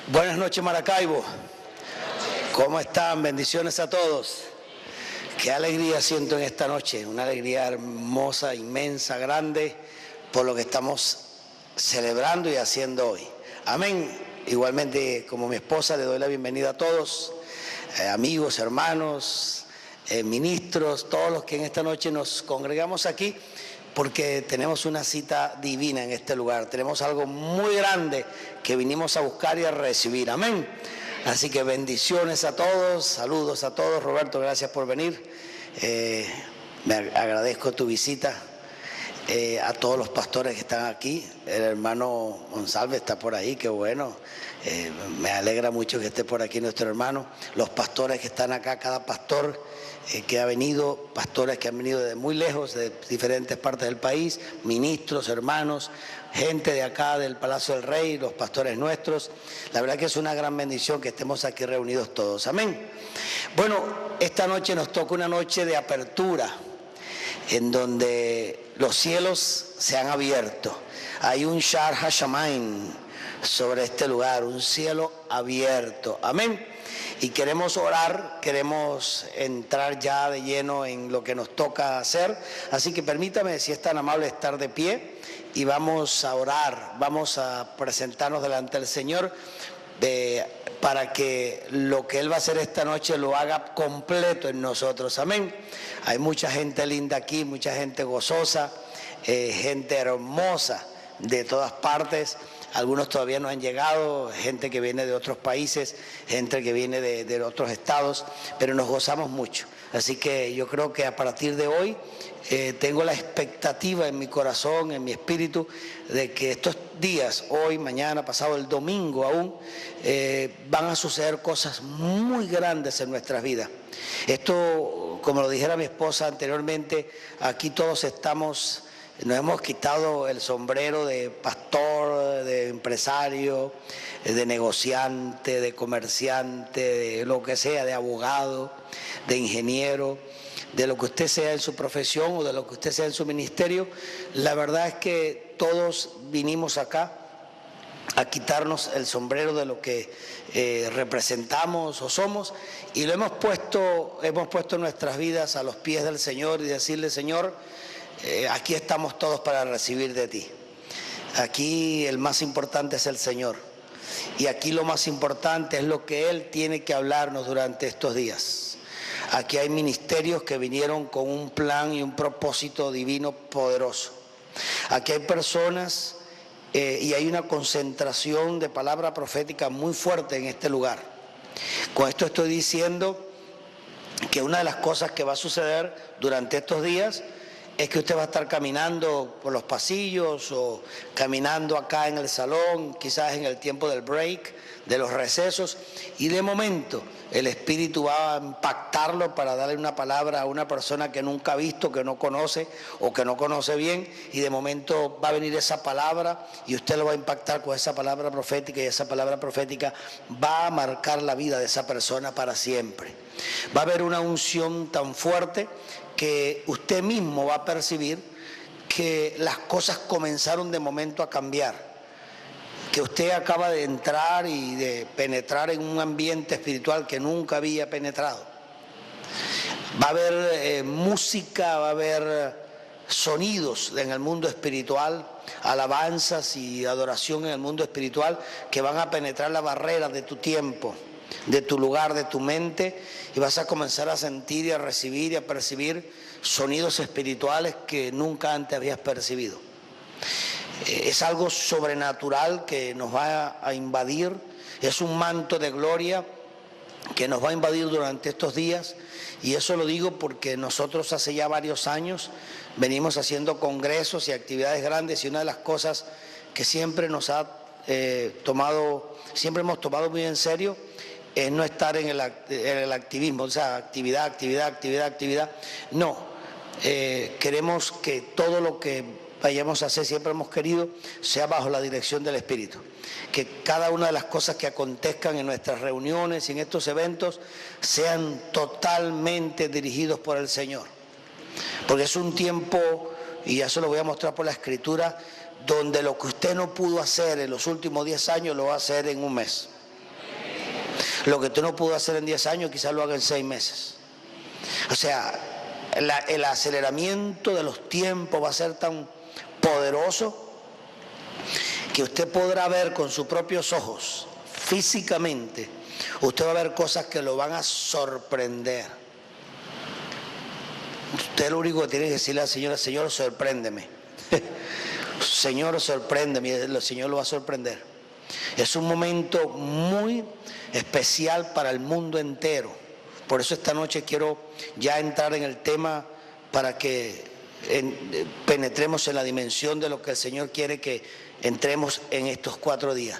Buenas noches, Maracaibo. ¿Cómo están? Bendiciones a todos. Qué alegría siento en esta noche, una alegría hermosa, inmensa, grande, por lo que estamos celebrando y haciendo hoy. Amén. Igualmente, como mi esposa, le doy la bienvenida a todos, amigos, hermanos, ministros, todos los que en esta noche nos congregamos aquí, porque tenemos una cita divina en este lugar. Tenemos algo muy grande que vinimos a buscar y a recibir. Amén. Así que bendiciones a todos, saludos a todos. Roberto, gracias por venir. Me agradezco tu visita. A todos los pastores que están aquí. El hermano González está por ahí, qué bueno. Me alegra mucho que esté por aquí nuestro hermano. Los pastores que están acá, cada pastor que ha venido, pastores que han venido de muy lejos, de diferentes partes del país, ministros, hermanos, gente de acá del Palacio del Rey, los pastores nuestros. La verdad que es una gran bendición que estemos aquí reunidos todos. Amén. Bueno, esta noche nos toca una noche de apertura, en donde los cielos se han abierto. Hay un Shar HaShamayim sobre este lugar, un cielo abierto. Amén. Y queremos orar, queremos entrar ya de lleno en lo que nos toca hacer. Así que permítame, si es tan amable, estar de pie y vamos a orar, vamos a presentarnos delante del Señor para que lo que Él va a hacer esta noche lo haga completo en nosotros. Amén. Hay mucha gente linda aquí, mucha gente gozosa, gente hermosa de todas partes. Algunos todavía no han llegado, gente que viene de otros países, gente que viene de otros estados, pero nos gozamos mucho. Así que yo creo que a partir de hoy tengo la expectativa en mi corazón, en mi espíritu, de que estos días, hoy, mañana, pasado, el domingo aún, van a suceder cosas muy grandes en nuestras vidas. Esto, como lo dijera mi esposa anteriormente, aquí todos nos hemos quitado el sombrero de pastor, de empresario, de negociante, de comerciante, de lo que sea, de abogado, de ingeniero, de lo que usted sea en su profesión o de lo que usted sea en su ministerio. La verdad es que todos vinimos acá a quitarnos el sombrero de lo que representamos o somos, y lo hemos puesto nuestras vidas a los pies del Señor y decirle: Señor, aquí estamos todos para recibir de ti. Aquí el más importante es el Señor, y aquí lo más importante es lo que Él tiene que hablarnos durante estos días. Aquí hay ministerios que vinieron con un plan y un propósito divino poderoso. Aquí hay personas y hay una concentración de palabra profética muy fuerte en este lugar. Con esto estoy diciendo que una de las cosas que va a suceder durante estos días es que usted va a estar caminando por los pasillos o caminando acá en el salón, quizás en el tiempo del break, de los recesos, y de momento el Espíritu va a impactarlo para darle una palabra a una persona que nunca ha visto, que no conoce o que no conoce bien, y de momento va a venir esa palabra y usted lo va a impactar con esa palabra profética, y esa palabra profética va a marcar la vida de esa persona para siempre. Va a haber una unción tan fuerte que usted mismo va a percibir que las cosas comenzaron de momento a cambiar, que usted acaba de entrar y de penetrar en un ambiente espiritual que nunca había penetrado. Va a haber música, va a haber sonidos en el mundo espiritual, alabanzas y adoración en el mundo espiritual que van a penetrar la barrera de tu tiempo, de tu lugar, de tu mente, y vas a comenzar a sentir y a recibir y a percibir sonidos espirituales que nunca antes habías percibido. Es algo sobrenatural que nos va a invadir, es un manto de gloria que nos va a invadir durante estos días, y eso lo digo porque nosotros hace ya varios años venimos haciendo congresos y actividades grandes, y una de las cosas que siempre nos ha siempre hemos tomado muy en serio es no estar en el activismo, o sea, actividad. No, queremos que todo lo que vayamos a hacer, siempre hemos querido, sea bajo la dirección del Espíritu. Que cada una de las cosas que acontezcan en nuestras reuniones y en estos eventos sean totalmente dirigidos por el Señor. Porque es un tiempo, y ya se lo voy a mostrar por la Escritura, donde lo que usted no pudo hacer en los últimos 10 años lo va a hacer en un mes. Lo que tú no pudo hacer en 10 años, quizás lo haga en 6 meses. O sea, el aceleramiento de los tiempos va a ser tan poderoso que usted podrá ver con sus propios ojos, físicamente, usted va a ver cosas que lo van a sorprender. Usted lo único que tiene que decirle al Señor: Señor, sorpréndeme. Señor, sorpréndeme. El Señor lo va a sorprender. Es un momento muy especial para el mundo entero. Por eso esta noche quiero ya entrar en el tema para que penetremos en la dimensión de lo que el Señor quiere que entremos en estos 4 días.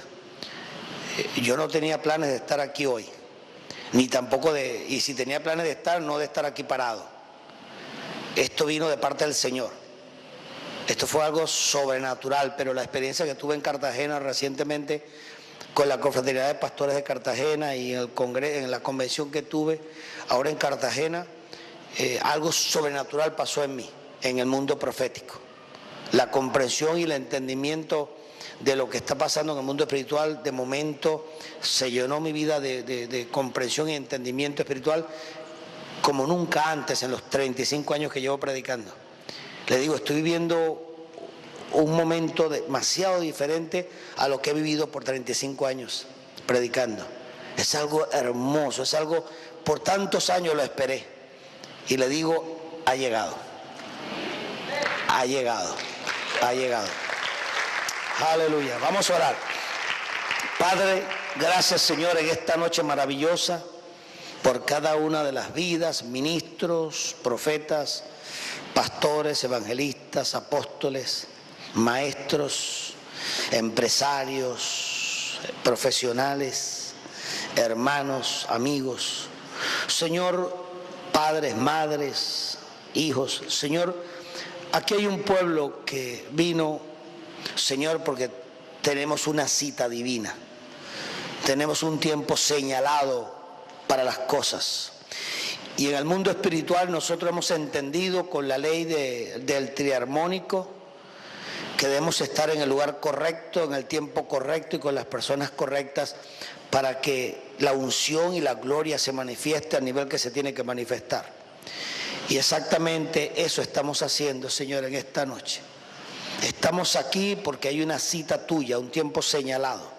Yo no tenía planes de estar aquí hoy, ni tampoco y si tenía planes de estar, no de estar aquí parado. Esto vino de parte del Señor. Esto fue algo sobrenatural, pero la experiencia que tuve en Cartagena recientemente con la Confraternidad de Pastores de Cartagena y en la convención que tuve ahora en Cartagena, algo sobrenatural pasó en mí, en el mundo profético. La comprensión y el entendimiento de lo que está pasando en el mundo espiritual, de momento se llenó mi vida de comprensión y entendimiento espiritual como nunca antes en los 35 años que llevo predicando. Le digo, estoy viviendo un momento demasiado diferente a lo que he vivido por 35 años predicando. Es algo hermoso, es algo, por tantos años lo esperé. Y le digo, ha llegado. Ha llegado. Ha llegado. Aleluya. Vamos a orar. Padre, gracias, Señor, en esta noche maravillosa por cada una de las vidas, ministros, profetas, pastores, evangelistas, apóstoles, maestros, empresarios, profesionales, hermanos, amigos. Señor, padres, madres, hijos. Señor, aquí hay un pueblo que vino, Señor, porque tenemos una cita divina. Tenemos un tiempo señalado para las cosas. Y en el mundo espiritual nosotros hemos entendido con la ley del triarmónico que debemos estar en el lugar correcto, en el tiempo correcto y con las personas correctas para que la unción y la gloria se manifieste al nivel que se tiene que manifestar. Y exactamente eso estamos haciendo, Señor, en esta noche. Estamos aquí porque hay una cita tuya, un tiempo señalado.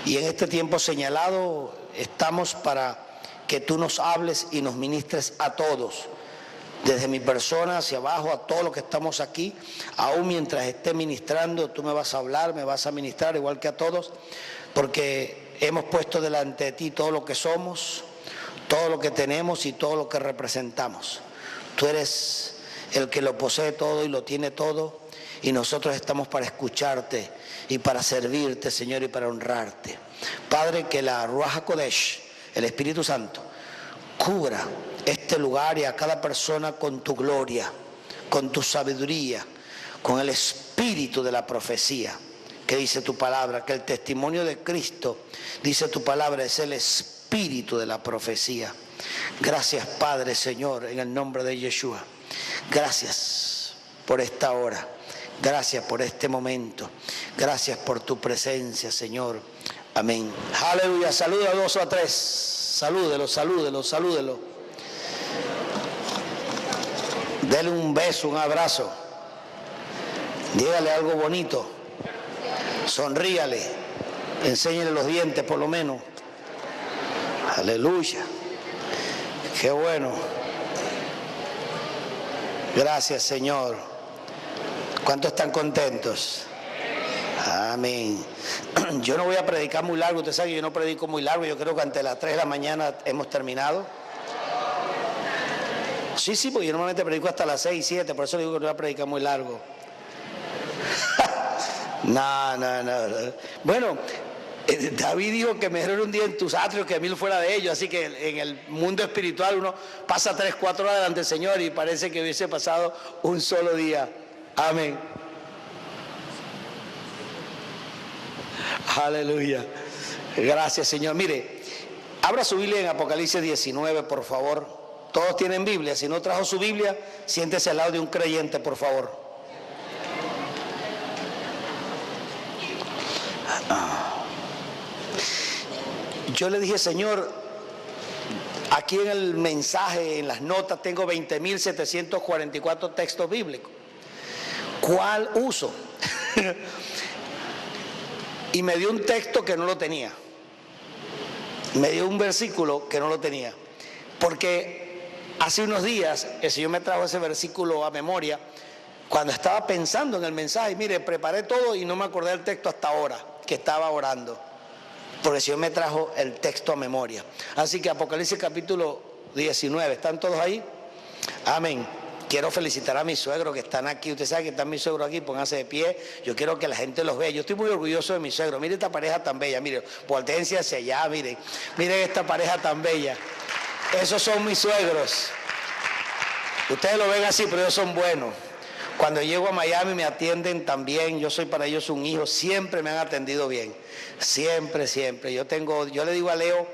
Y en este tiempo señalado estamos para que tú nos hables y nos ministres a todos, desde mi persona hacia abajo, a todos los que estamos aquí. Aún mientras esté ministrando, tú me vas a hablar, me vas a ministrar igual que a todos, porque hemos puesto delante de ti todo lo que somos, todo lo que tenemos y todo lo que representamos. Tú eres el que lo posee todo y lo tiene todo, y nosotros estamos para escucharte y para servirte, Señor, y para honrarte. Padre, que la Ruach HaKodesh, el Espíritu Santo, cubra este lugar y a cada persona con tu gloria, con tu sabiduría, con el espíritu de la profecía, que dice tu palabra, que el testimonio de Cristo, dice tu palabra, es el espíritu de la profecía. Gracias, Padre, Señor, en el nombre de Yeshua. Gracias por esta hora. Gracias por este momento. Gracias por tu presencia, Señor. Amén. Aleluya. Saluda a 2 o a 3. Salúdelo, salúdelo, salúdelo. Dele un beso, un abrazo. Dígale algo bonito. Sonríale. Enséñale los dientes por lo menos. Aleluya. Qué bueno. Gracias, Señor. ¿Cuántos están contentos? Amén. Yo no voy a predicar muy largo, usted sabe que yo no predico muy largo, yo creo que antes de las 3 de la mañana hemos terminado. Sí, porque yo normalmente predico hasta las 6, 7, por eso digo que no voy a predicar muy largo. No. Bueno, David dijo que mejor un día en tus atrios que 1000 fuera de ellos, así que en el mundo espiritual uno pasa 3, 4 horas delante del Señor y parece que hubiese pasado un solo día. Amén. Aleluya. Gracias, Señor. Mire, abra su Biblia en Apocalipsis 19, por favor. Todos tienen Biblia. Si no trajo su Biblia, siéntese al lado de un creyente, por favor. yo le dije, Señor, aquí en el mensaje, en las notas, tengo 20.744 textos bíblicos. ¿Cuál uso? Y me dio un texto que no lo tenía. Me dio un versículo que no lo tenía. Porque hace unos días el Señor me trajo ese versículo a memoria cuando estaba pensando en el mensaje. Mire, preparé todo y no me acordé del texto hasta ahora que estaba orando. Porque el Señor me trajo el texto a memoria. Así que Apocalipsis capítulo 19, ¿están todos ahí? Amén. Quiero felicitar a mis suegros que están aquí. Usted sabe que están mis suegros aquí, pónganse de pie. Yo quiero que la gente los vea. Yo estoy muy orgulloso de mis suegros. Miren esta pareja tan bella, miren, voltéense hacia allá, miren esta pareja tan bella. Esos son mis suegros. Ustedes lo ven así, pero ellos son buenos. Cuando llego a Miami me atienden también. Yo soy para ellos un hijo. Siempre me han atendido bien. Siempre, siempre. Yo le digo a Leo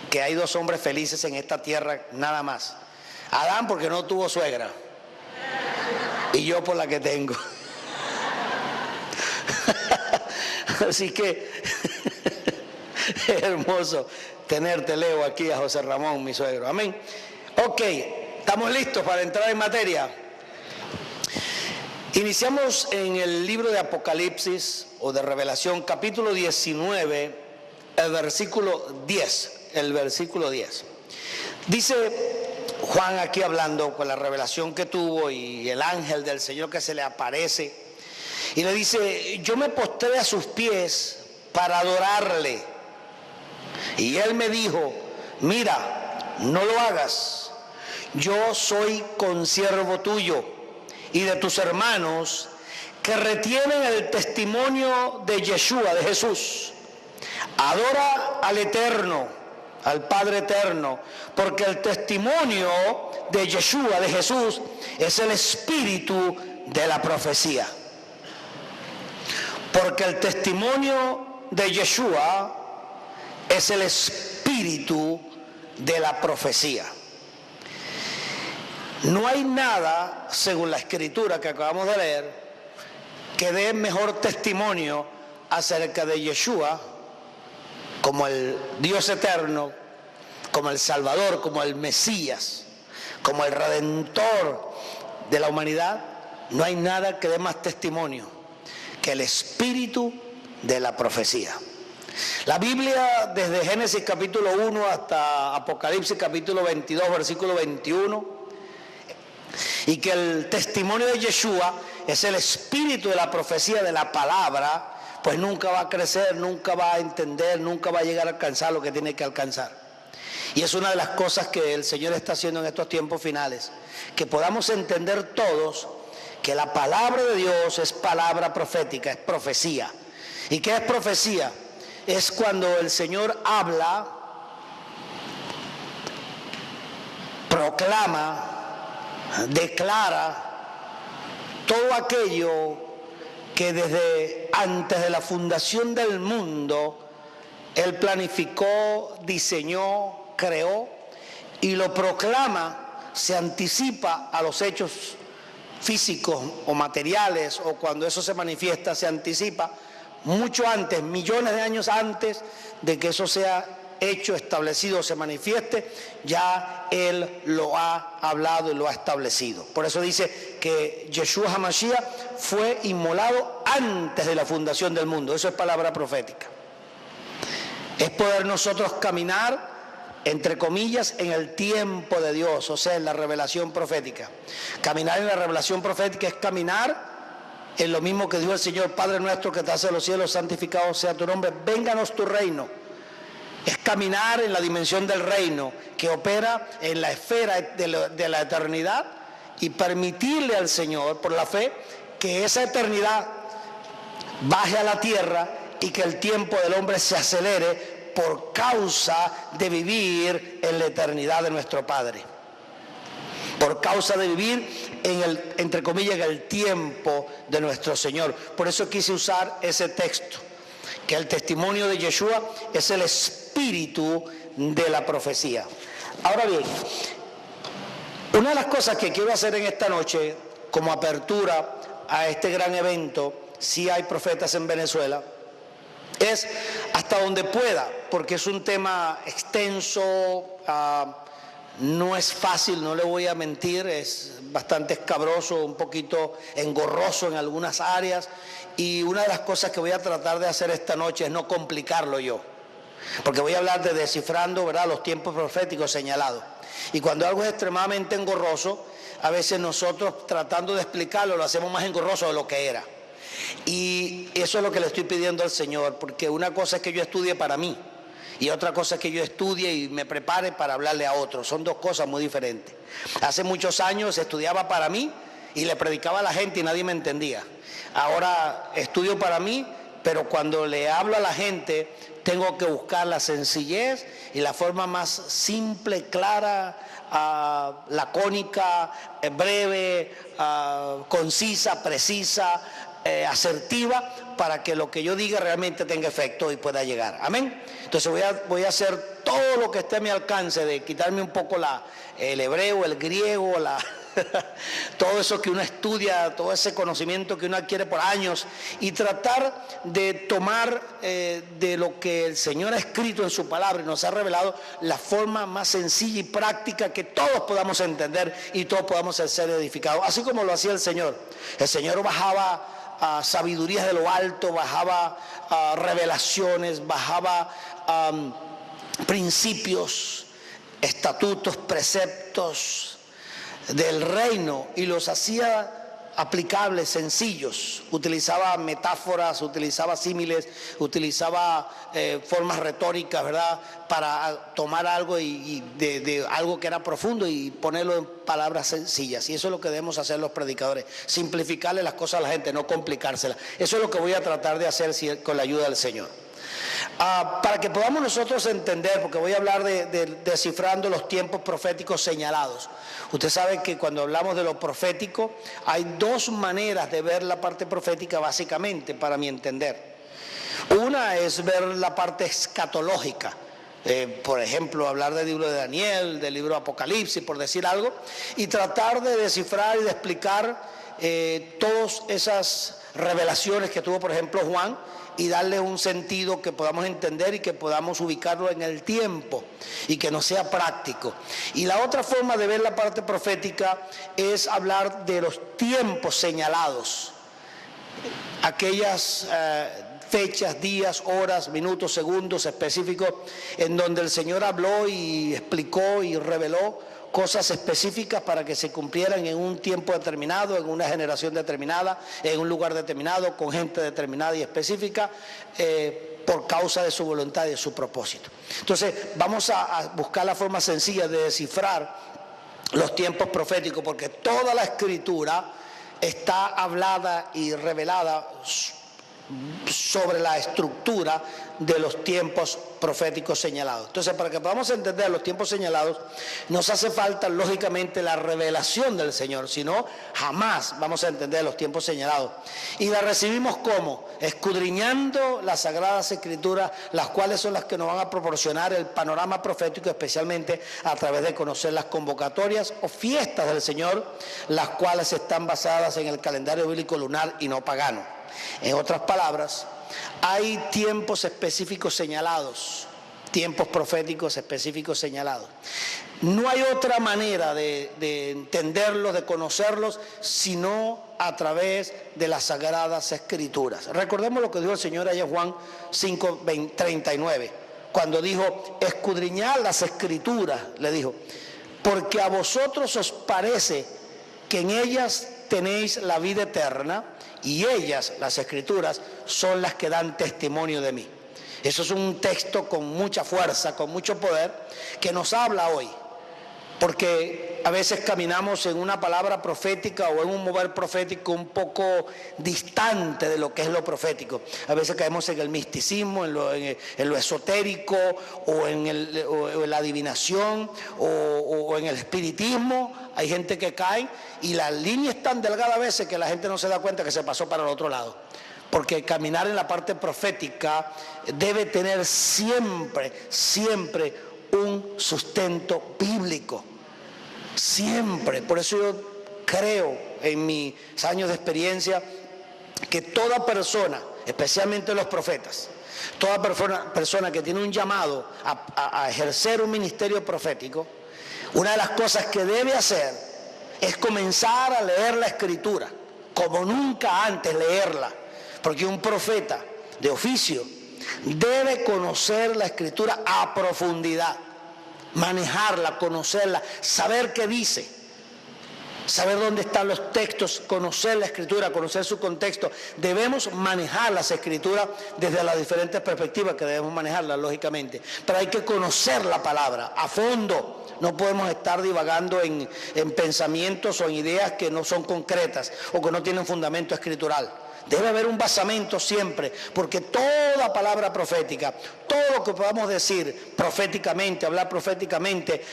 que hay dos hombres felices en esta tierra, nada más. Adán porque no tuvo suegra. Y yo por la que tengo. Así que es hermoso tenerte, Leo, aquí a José Ramón, mi suegro. Amén. Ok, ¿estamos listos para entrar en materia? Iniciamos en el libro de Apocalipsis o de Revelación, capítulo 19, el versículo 10. El versículo 10. Dice Juan aquí hablando con la revelación que tuvo y el ángel del Señor que se le aparece y le dice: yo me postré a sus pies para adorarle. Y él me dijo: mira, no lo hagas. Yo soy consiervo tuyo y de tus hermanos que retienen el testimonio de Yeshua, de Jesús. Adora al Eterno, al Padre Eterno, porque el testimonio de Yeshua, de Jesús, es el espíritu de la profecía. Porque el testimonio de Yeshua es el espíritu de la profecía. No hay nada, según la escritura que acabamos de leer, que dé mejor testimonio acerca de Yeshua como el Dios eterno, como el Salvador, como el Mesías, como el Redentor de la humanidad. No hay nada que dé más testimonio que el espíritu de la profecía. La Biblia, desde Génesis capítulo 1 hasta Apocalipsis capítulo 22, versículo 21, y que el testimonio de Yeshua es el espíritu de la profecía de la palabra, pues nunca va a crecer, nunca va a entender, nunca va a llegar a alcanzar lo que tiene que alcanzar. Y es una de las cosas que el Señor está haciendo en estos tiempos finales, que podamos entender todos que la palabra de Dios es palabra profética, es profecía. ¿Y qué es profecía? Es cuando el Señor habla, proclama, declara todo aquello que desde antes de la fundación del mundo Él planificó, diseñó, creó y lo proclama, se anticipa a los hechos físicos o materiales, o cuando eso se manifiesta se anticipa mucho antes, millones de años antes de que eso sea hecho, establecido, se manifieste, ya Él lo ha hablado y lo ha establecido. Por eso dice que Yeshua HaMashiach fue inmolado antes de la fundación del mundo. Eso es palabra profética. Es poder nosotros caminar, entre comillas, en el tiempo de Dios, o sea, en la revelación profética. Caminar en la revelación profética es caminar en lo mismo que dijo el Señor: Padre nuestro que estás en los cielos, santificado sea tu nombre, vénganos tu reino. Es caminar en la dimensión del reino que opera en la esfera de la eternidad y permitirle al Señor, por la fe, que esa eternidad baje a la tierra y que el tiempo del hombre se acelere por causa de vivir en la eternidad de nuestro Padre. Por causa de vivir en el, entre comillas, en el tiempo de nuestro Señor. Por eso quise usar ese texto, que el testimonio de Yeshua es el espíritu de la profecía. Ahora bien, una de las cosas que quiero hacer en esta noche, como apertura a este gran evento, si hay profetas en Venezuela, es hasta donde pueda, porque es un tema extenso, no es fácil, no le voy a mentir, es bastante escabroso, un poquito engorroso en algunas áreas, y una de las cosas que voy a tratar de hacer esta noche es no complicarlo yo, porque voy a hablar de descifrando, ¿verdad?, los tiempos proféticos señalados. Y cuando algo es extremadamente engorroso, a veces nosotros tratando de explicarlo lo hacemos más engorroso de lo que era. Y eso es lo que le estoy pidiendo al Señor, porque una cosa es que yo estudie para mí y otra cosa es que yo estudie y me prepare para hablarle a otros. Son dos cosas muy diferentes. Hace muchos años estudiaba para mí y le predicaba a la gente y nadie me entendía. Ahora estudio para mí, pero cuando le hablo a la gente tengo que buscar la sencillez y la forma más simple, clara, lacónica, breve, concisa, precisa, asertiva, para que lo que yo diga realmente tenga efecto y pueda llegar. Amén. Entonces voy a hacer todo lo que esté a mi alcance de quitarme un poco el hebreo, el griego, todo eso que uno estudia, todo ese conocimiento que uno adquiere por años, y tratar de tomar de lo que el Señor ha escrito en su palabra y nos ha revelado la forma más sencilla y práctica que todos podamos entender y todos podamos ser edificados, así como lo hacía el Señor. El Señor bajaba sabidurías de lo alto, bajaba revelaciones, bajaba principios, estatutos, preceptos del reino y los hacía aplicables, sencillos. Utilizaba metáforas, utilizaba símiles, utilizaba formas retóricas, ¿verdad?, para tomar algo de algo que era profundo y ponerlo en palabras sencillas. Y eso es lo que debemos hacer los predicadores, simplificarle las cosas a la gente, no complicárselas. Eso es lo que voy a tratar de hacer con la ayuda del Señor. Para que podamos nosotros entender, porque voy a hablar de descifrando los tiempos proféticos señalados. Usted sabe que cuando hablamos de lo profético hay dos maneras de ver la parte profética básicamente, para mi entender. Una es ver la parte escatológica, por ejemplo, hablar del libro de Daniel, del libro de Apocalipsis, por decir algo, y tratar de descifrar y de explicar todas esas revelaciones que tuvo, por ejemplo, Juan, y darle un sentido que podamos entender y que podamos ubicarlo en el tiempo y que no sea práctico. Y la otra forma de ver la parte profética es hablar de los tiempos señalados, aquellas fechas, días, horas, minutos, segundos específicos en donde el Señor habló y explicó y reveló cosas específicas para que se cumplieran en un tiempo determinado, en una generación determinada, en un lugar determinado, con gente determinada y específica, por causa de su voluntad y de su propósito. Entonces vamos a buscar la forma sencilla de descifrar los tiempos proféticos, porque toda la Escritura está hablada y revelada sobre la estructura de los tiempos proféticos señalados. Entonces, para que podamos entender los tiempos señalados, nos hace falta lógicamente la revelación del Señor, si no, jamás vamos a entender los tiempos señalados. Y la recibimos ¿cómo? Escudriñando las Sagradas Escrituras, las cuales son las que nos van a proporcionar el panorama profético, especialmente a través de conocer las convocatorias o fiestas del Señor, las cuales están basadas en el calendario bíblico lunar y no pagano. En otras palabras, hay tiempos específicos señalados, tiempos proféticos específicos señalados. No hay otra manera de entenderlos, de conocerlos, sino a través de las Sagradas Escrituras. Recordemos lo que dijo el Señor allá en Juan 5:39, cuando dijo, escudriñad las Escrituras, le dijo, porque a vosotros os parece que en ellas tenéis la vida eterna, y ellas, las Escrituras, son las que dan testimonio de mí. Eso es un texto con mucha fuerza, con mucho poder, que nos habla hoy. Porque a veces caminamos en una palabra profética o en un mover profético un poco distante de lo que es lo profético. A veces caemos en el misticismo, en lo esotérico, o en la adivinación, o en el espiritismo. Hay gente que cae y la línea es tan delgada a veces que la gente no se da cuenta que se pasó para el otro lado. Porque caminar en la parte profética debe tener siempre un sustento bíblico. Siempre. Por eso yo creo en mis años de experiencia que toda persona, especialmente los profetas, Toda persona que tiene un llamado a ejercer un ministerio profético, una de las cosas que debe hacer es comenzar a leer la Escritura, como nunca antes leerla, porque un profeta de oficio debe conocer la Escritura a profundidad, manejarla, conocerla, saber qué dice, saber dónde están los textos, conocer la Escritura, conocer su contexto. Debemos manejar las Escrituras desde las diferentes perspectivas que debemos manejarlas, lógicamente, pero hay que conocer la palabra a fondo. No podemos estar divagando en pensamientos o en ideas que no son concretas o que no tienen fundamento escritural. Debe haber un basamento siempre, porque toda palabra profética, todo lo que podamos decir proféticamente, hablar proféticamente,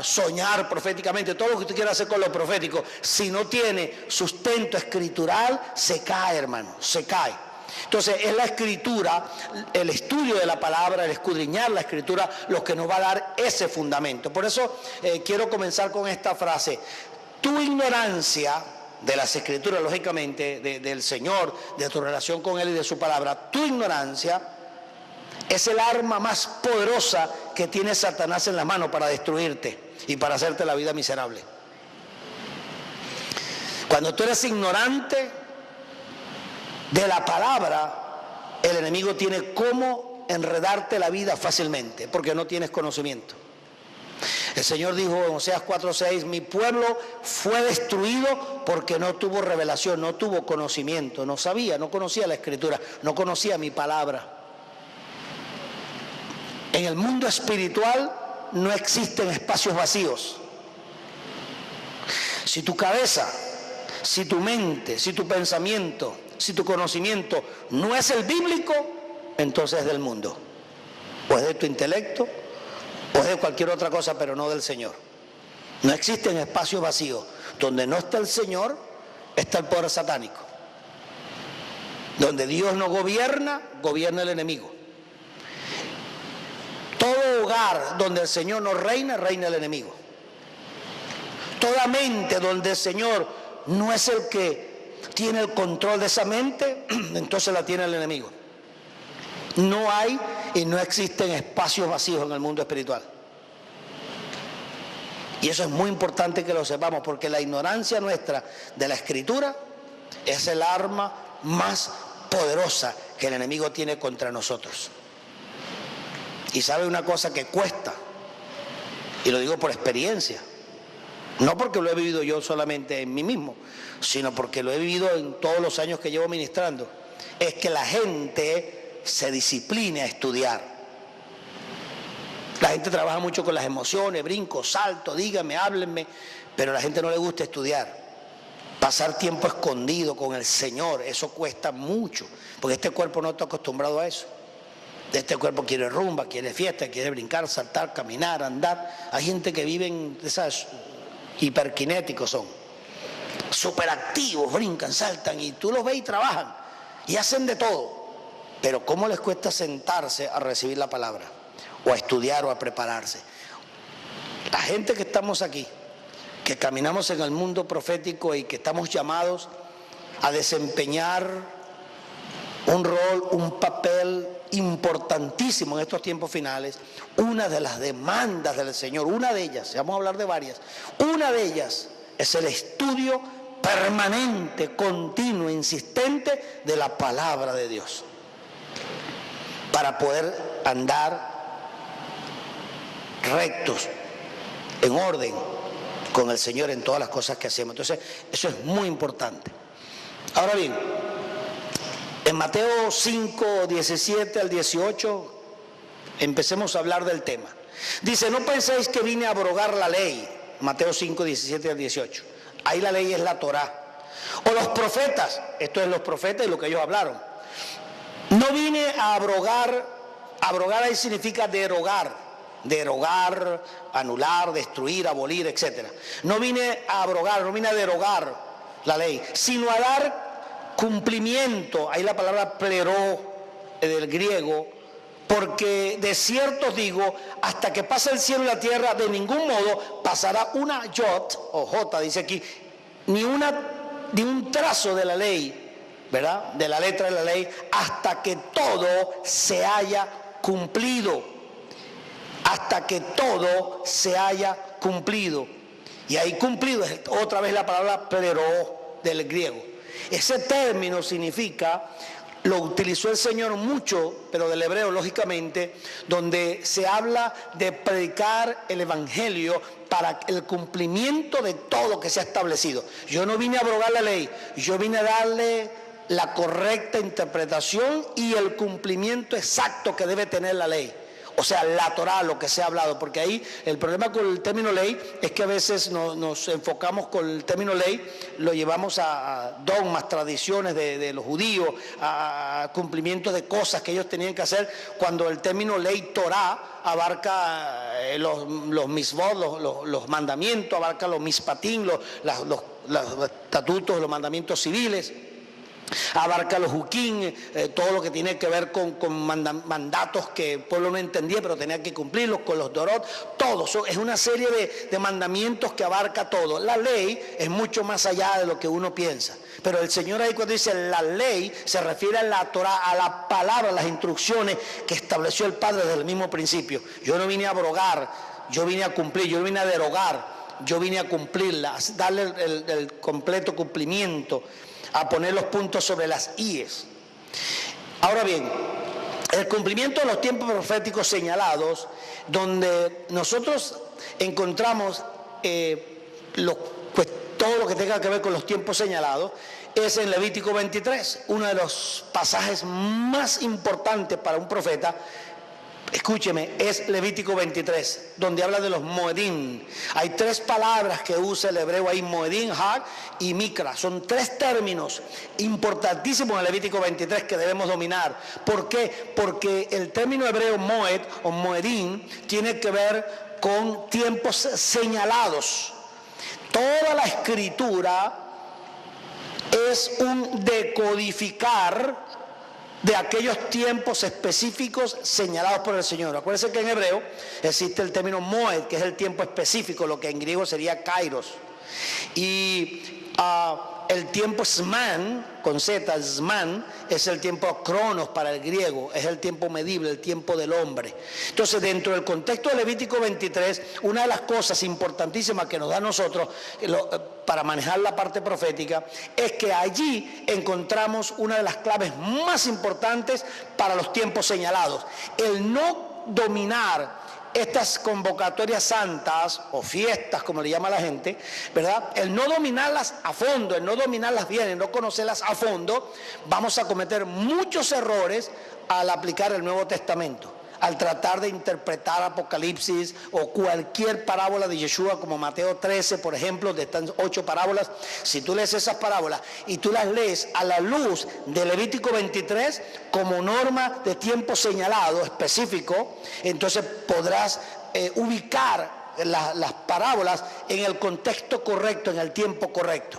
soñar proféticamente, todo lo que usted quiera hacer con lo profético, si no tiene sustento escritural, se cae, hermano, se cae. Entonces es la Escritura, el estudio de la palabra, el escudriñar la Escritura, lo que nos va a dar ese fundamento. Por eso quiero comenzar con esta frase: tu ignorancia de las Escrituras, lógicamente, del Señor, de tu relación con Él y de su palabra, tu ignorancia es el arma más poderosa que tiene Satanás en la mano para destruirte y para hacerte la vida miserable. Cuando tú eres ignorante de la palabra, el enemigo tiene cómo enredarte la vida fácilmente, porque no tienes conocimiento. El Señor dijo en Oseas 4:6, mi pueblo fue destruido porque no tuvo revelación, no tuvo conocimiento, no sabía, no conocía la Escritura, no conocía mi palabra. En el mundo espiritual no existen espacios vacíos. Si tu cabeza, si tu mente, si tu pensamiento, si tu conocimiento no es el bíblico, entonces es del mundo, o es de tu intelecto, o es de cualquier otra cosa, pero no del Señor. No existen espacios vacíos. Donde no está el Señor, está el poder satánico. Donde Dios no gobierna, gobierna el enemigo. Todo hogar donde el Señor no reina, reina el enemigo. Toda mente donde el Señor no es el que tiene el control de esa mente, entonces la tiene el enemigo. No hay y no existen espacios vacíos en el mundo espiritual. Y eso es muy importante que lo sepamos, porque la ignorancia nuestra de la Escritura es el arma más poderosa que el enemigo tiene contra nosotros. Y sabe una cosa que cuesta, y lo digo por experiencia, no porque lo he vivido yo solamente en mí mismo, sino porque lo he vivido en todos los años que llevo ministrando, es que la gente se discipline a estudiar. La gente trabaja mucho con las emociones, brinco, salto, díganme, háblenme, pero a la gente no le gusta estudiar. Pasar tiempo escondido con el Señor, eso cuesta mucho, porque este cuerpo no está acostumbrado a eso. Este cuerpo quiere rumba, quiere fiesta, quiere brincar, saltar, caminar, andar. Hay gente que vive en esas hiperkinéticos, son súper activos, brincan, saltan, y tú los ves y trabajan y hacen de todo. Pero ¿cómo les cuesta sentarse a recibir la palabra, o a estudiar, o a prepararse? La gente que estamos aquí, que caminamos en el mundo profético y que estamos llamados a desempeñar un rol, un papel importantísimo en estos tiempos finales, una de las demandas del Señor, una de ellas, vamos a hablar de varias, una de ellas es el estudio permanente, continuo, insistente de la palabra de Dios, para poder andar rectos, en orden con el Señor en todas las cosas que hacemos. Entonces, eso es muy importante. Ahora bien, en Mateo 5, 17 al 18, empecemos a hablar del tema. Dice, no penséis que vine a abrogar la ley. Mateo 5, 17 al 18. Ahí la ley es la Torá. O los profetas, esto es los profetas y lo que ellos hablaron. No vine a abrogar, abrogar ahí significa derogar, anular, destruir, abolir, etc. No vine a abrogar, no vine a derogar la ley, sino a dar cumplimiento, ahí la palabra pleró del griego, porque de cierto os digo, hasta que pase el cielo y la tierra, de ningún modo pasará una yot, o jota dice aquí, ni un trazo de la ley ¿verdad?, de la letra de la ley, hasta que todo se haya cumplido. Hasta que todo se haya cumplido. Y ahí cumplido es otra vez la palabra pleroo del griego. Ese término significa, lo utilizó el Señor mucho, pero del hebreo lógicamente, donde se habla de predicar el evangelio para el cumplimiento de todo lo que se ha establecido. Yo no vine a abrogar la ley, yo vine a darle la correcta interpretación y el cumplimiento exacto que debe tener la ley. O sea, la Torá, lo que se ha hablado, porque ahí el problema con el término ley es que a veces nos enfocamos con el término ley, lo llevamos a dogmas, tradiciones de los judíos, a cumplimiento de cosas que ellos tenían que hacer, cuando el término ley Torá abarca los misvot, los mandamientos, abarca los mispatín, los estatutos, los mandamientos civiles. Abarca los huquín, todo lo que tiene que ver con mandatos que el pueblo no entendía, pero tenía que cumplirlos, con los dorot, todo. Es una serie de mandamientos que abarca todo. La ley es mucho más allá de lo que uno piensa. Pero el Señor ahí cuando dice la ley, se refiere a la Torá, a la palabra, a las instrucciones que estableció el Padre desde el mismo principio. Yo no vine a abrogar, yo vine a cumplir, yo no vine a derogar, yo vine a cumplirla, a darle el completo cumplimiento, a poner los puntos sobre las íes. Ahora bien, el cumplimiento de los tiempos proféticos señalados, donde nosotros encontramos todo lo que tenga que ver con los tiempos señalados, es en Levítico 23, uno de los pasajes más importantes para un profeta. Escúcheme, es Levítico 23, donde habla de los moedim. Hay tres palabras que usa el hebreo ahí, moedim, hag y mikra. Son tres términos importantísimos en Levítico 23 que debemos dominar. ¿Por qué? Porque el término hebreo moed o moedim tiene que ver con tiempos señalados. Toda la escritura es un decodificar de aquellos tiempos específicos señalados por el Señor. Acuérdense que en hebreo existe el término moed, que es el tiempo específico, lo que en griego sería kairos. Y el tiempo zman, con Z, zman, es el tiempo cronos para el griego, es el tiempo medible, el tiempo del hombre. Entonces, dentro del contexto de Levítico 23, una de las cosas importantísimas que nos da a nosotros para manejar la parte profética es que allí encontramos una de las claves más importantes para los tiempos señalados. El no dominar estas convocatorias santas o fiestas, como le llama la gente, ¿verdad? El no dominarlas a fondo, el no dominarlas bien, el no conocerlas a fondo, vamos a cometer muchos errores al aplicar el Nuevo Testamento, al tratar de interpretar Apocalipsis o cualquier parábola de Yeshua, como Mateo 13, por ejemplo, donde están 8 parábolas. Si tú lees esas parábolas y tú las lees a la luz de Levítico 23 como norma de tiempo señalado, específico, entonces podrás ubicar las parábolas en el contexto correcto, en el tiempo correcto.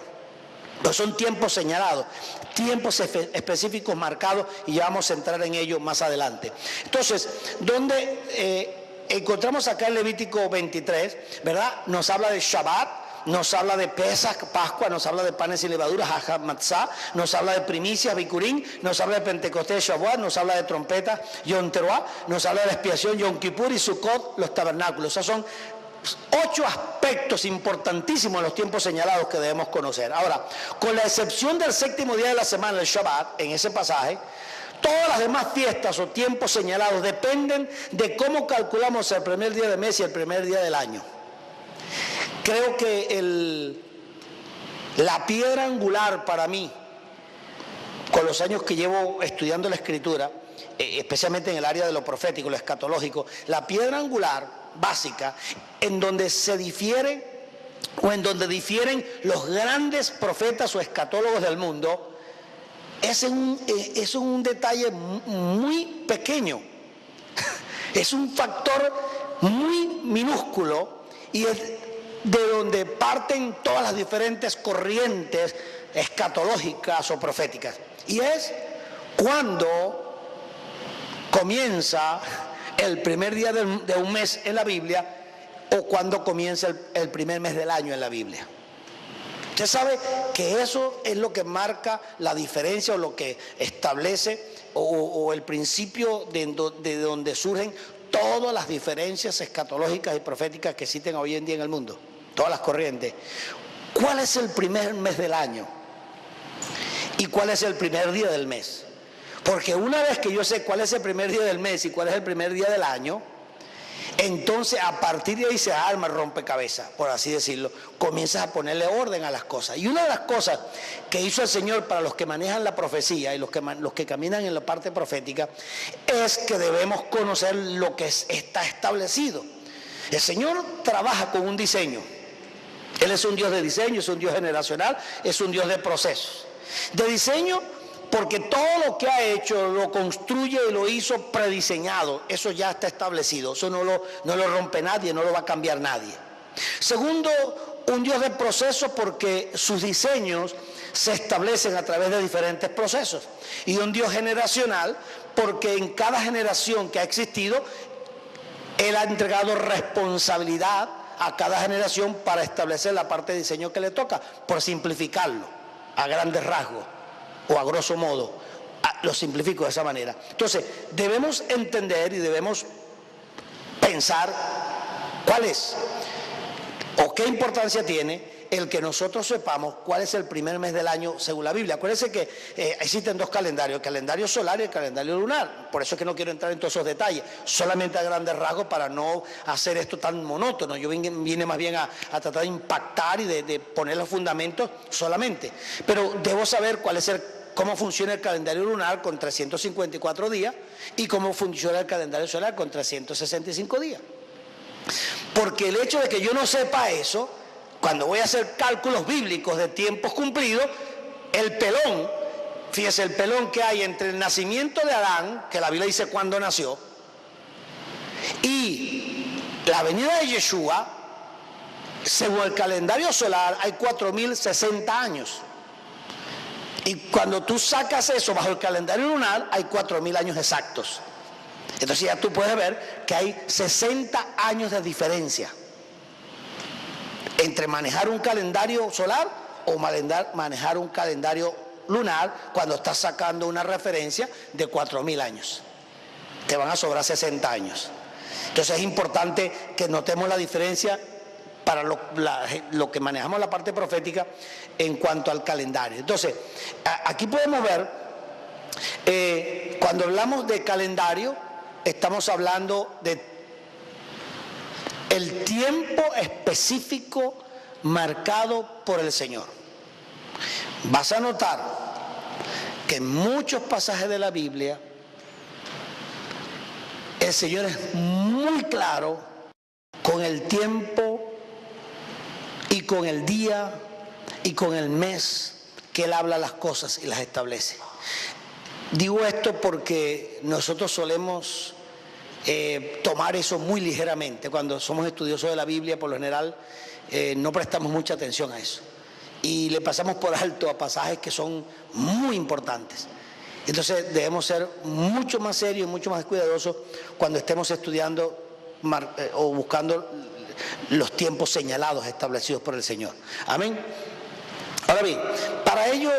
Pero son tiempos señalados, tiempos específicos marcados, y ya vamos a entrar en ello más adelante. Entonces, donde encontramos acá en Levítico 23, ¿verdad? Nos habla de Shabbat, nos habla de Pesach, Pascua, nos habla de panes y levaduras, Hag Matzah, nos habla de primicias, Bikurim, nos habla de Pentecostés, Shavuot, nos habla de trompeta, Yom Teruah, nos habla de la expiación, Yom Kippur y Sukkot, los tabernáculos. Esos son 8 aspectos importantísimos en los tiempos señalados que debemos conocer. Ahora, con la excepción del séptimo día de la semana, el Shabbat, en ese pasaje, todas las demás fiestas o tiempos señalados dependen de cómo calculamos el primer día del mes y el primer día del año. Creo que la piedra angular para mí, con los años que llevo estudiando la Escritura, especialmente en el área de lo profético, lo escatológico, la piedra angular básica en donde se difiere o en donde difieren los grandes profetas o escatólogos del mundo es un detalle muy pequeño, es un factor muy minúsculo, y es de donde parten todas las diferentes corrientes escatológicas o proféticas, y es cuando comienza el primer día de un mes en la Biblia, o cuando comienza el primer mes del año en la Biblia. Usted sabe que eso es lo que marca la diferencia o lo que establece o el principio de donde surgen todas las diferencias escatológicas y proféticas que existen hoy en día en el mundo, todas las corrientes. ¿Cuál es el primer mes del año? ¿Y cuál es el primer día del mes? Porque una vez que yo sé cuál es el primer día del mes y cuál es el primer día del año, entonces a partir de ahí se arma el rompecabezas, por así decirlo. Comienzas a ponerle orden a las cosas. Y una de las cosas que hizo el Señor para los que manejan la profecía y los que caminan en la parte profética es que debemos conocer lo que está establecido. El Señor trabaja con un diseño. Él es un Dios de diseño, es un Dios generacional, es un Dios de procesos. De diseño, porque todo lo que ha hecho lo construye y lo hizo prediseñado. Eso ya está establecido. Eso no lo rompe nadie, no lo va a cambiar nadie. Segundo, un Dios de procesos porque sus diseños se establecen a través de diferentes procesos. Y un Dios generacional porque en cada generación que ha existido, Él ha entregado responsabilidad a cada generación para establecer la parte de diseño que le toca, por simplificarlo a grandes rasgos. O a grosso modo, lo simplifico de esa manera. Entonces, debemos entender y debemos pensar cuál es o qué importancia tiene el que nosotros sepamos cuál es el primer mes del año según la Biblia. Acuérdense que existen dos calendarios, el calendario solar y el calendario lunar. Por eso es que no quiero entrar en todos esos detalles, solamente a grandes rasgos para no hacer esto tan monótono. Yo vine más bien a tratar de impactar y de poner los fundamentos solamente. Pero debo saber cómo funciona el calendario lunar con 354 días y cómo funciona el calendario solar con 365 días. Porque el hecho de que yo no sepa eso, cuando voy a hacer cálculos bíblicos de tiempos cumplidos, el pelón, fíjese el pelón que hay entre el nacimiento de Adán, que la Biblia dice cuándo nació, y la venida de Yeshua, según el calendario solar, hay 4060 años. Y cuando tú sacas eso bajo el calendario lunar, hay 4000 años exactos. Entonces ya tú puedes ver que hay 60 años de diferencia entre manejar un calendario solar o manejar un calendario lunar cuando estás sacando una referencia de 4000 años. Te van a sobrar 60 años. Entonces es importante que notemos la diferencia para lo que manejamos la parte profética en cuanto al calendario. Entonces, aquí podemos ver, cuando hablamos de calendario, estamos hablando de el tiempo específico marcado por el Señor. Vas a notar que en muchos pasajes de la Biblia, el Señor es muy claro con el tiempo y con el día y con el mes que Él habla las cosas y las establece. Digo esto porque nosotros solemos tomar eso muy ligeramente. Cuando somos estudiosos de la Biblia, por lo general, no prestamos mucha atención a eso. Y le pasamos por alto a pasajes que son muy importantes. Entonces debemos ser mucho más serios y mucho más cuidadosos cuando estemos estudiando o buscando los tiempos señalados establecidos por el Señor. Amén. Ahora bien, para ello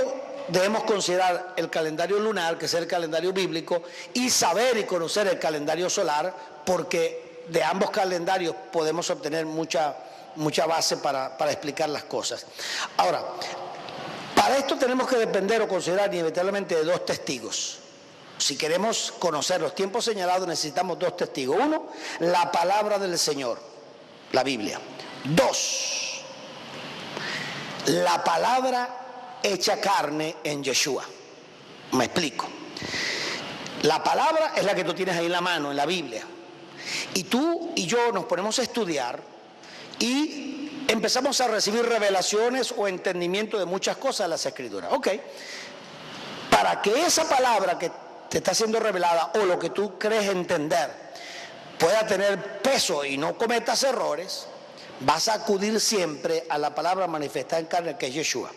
debemos considerar el calendario lunar, que es el calendario bíblico, y saber y conocer el calendario solar, porque de ambos calendarios podemos obtener mucha base para explicar las cosas. Ahora, para esto tenemos que depender o considerar inevitablemente de dos testigos. Si queremos conocer los tiempos señalados, necesitamos dos testigos. Uno, la palabra del Señor, la Biblia. Dos, la palabra hecha carne en Yeshua. Me explico. La palabra es la que tú tienes ahí en la mano, en la Biblia. Y tú y yo nos ponemos a estudiar y empezamos a recibir revelaciones o entendimiento de muchas cosas de las Escrituras. Ok. Para que esa palabra que te está siendo revelada o lo que tú crees entender pueda tener peso y no cometas errores, vas a acudir siempre a la palabra manifestada en carne, que es Yeshua.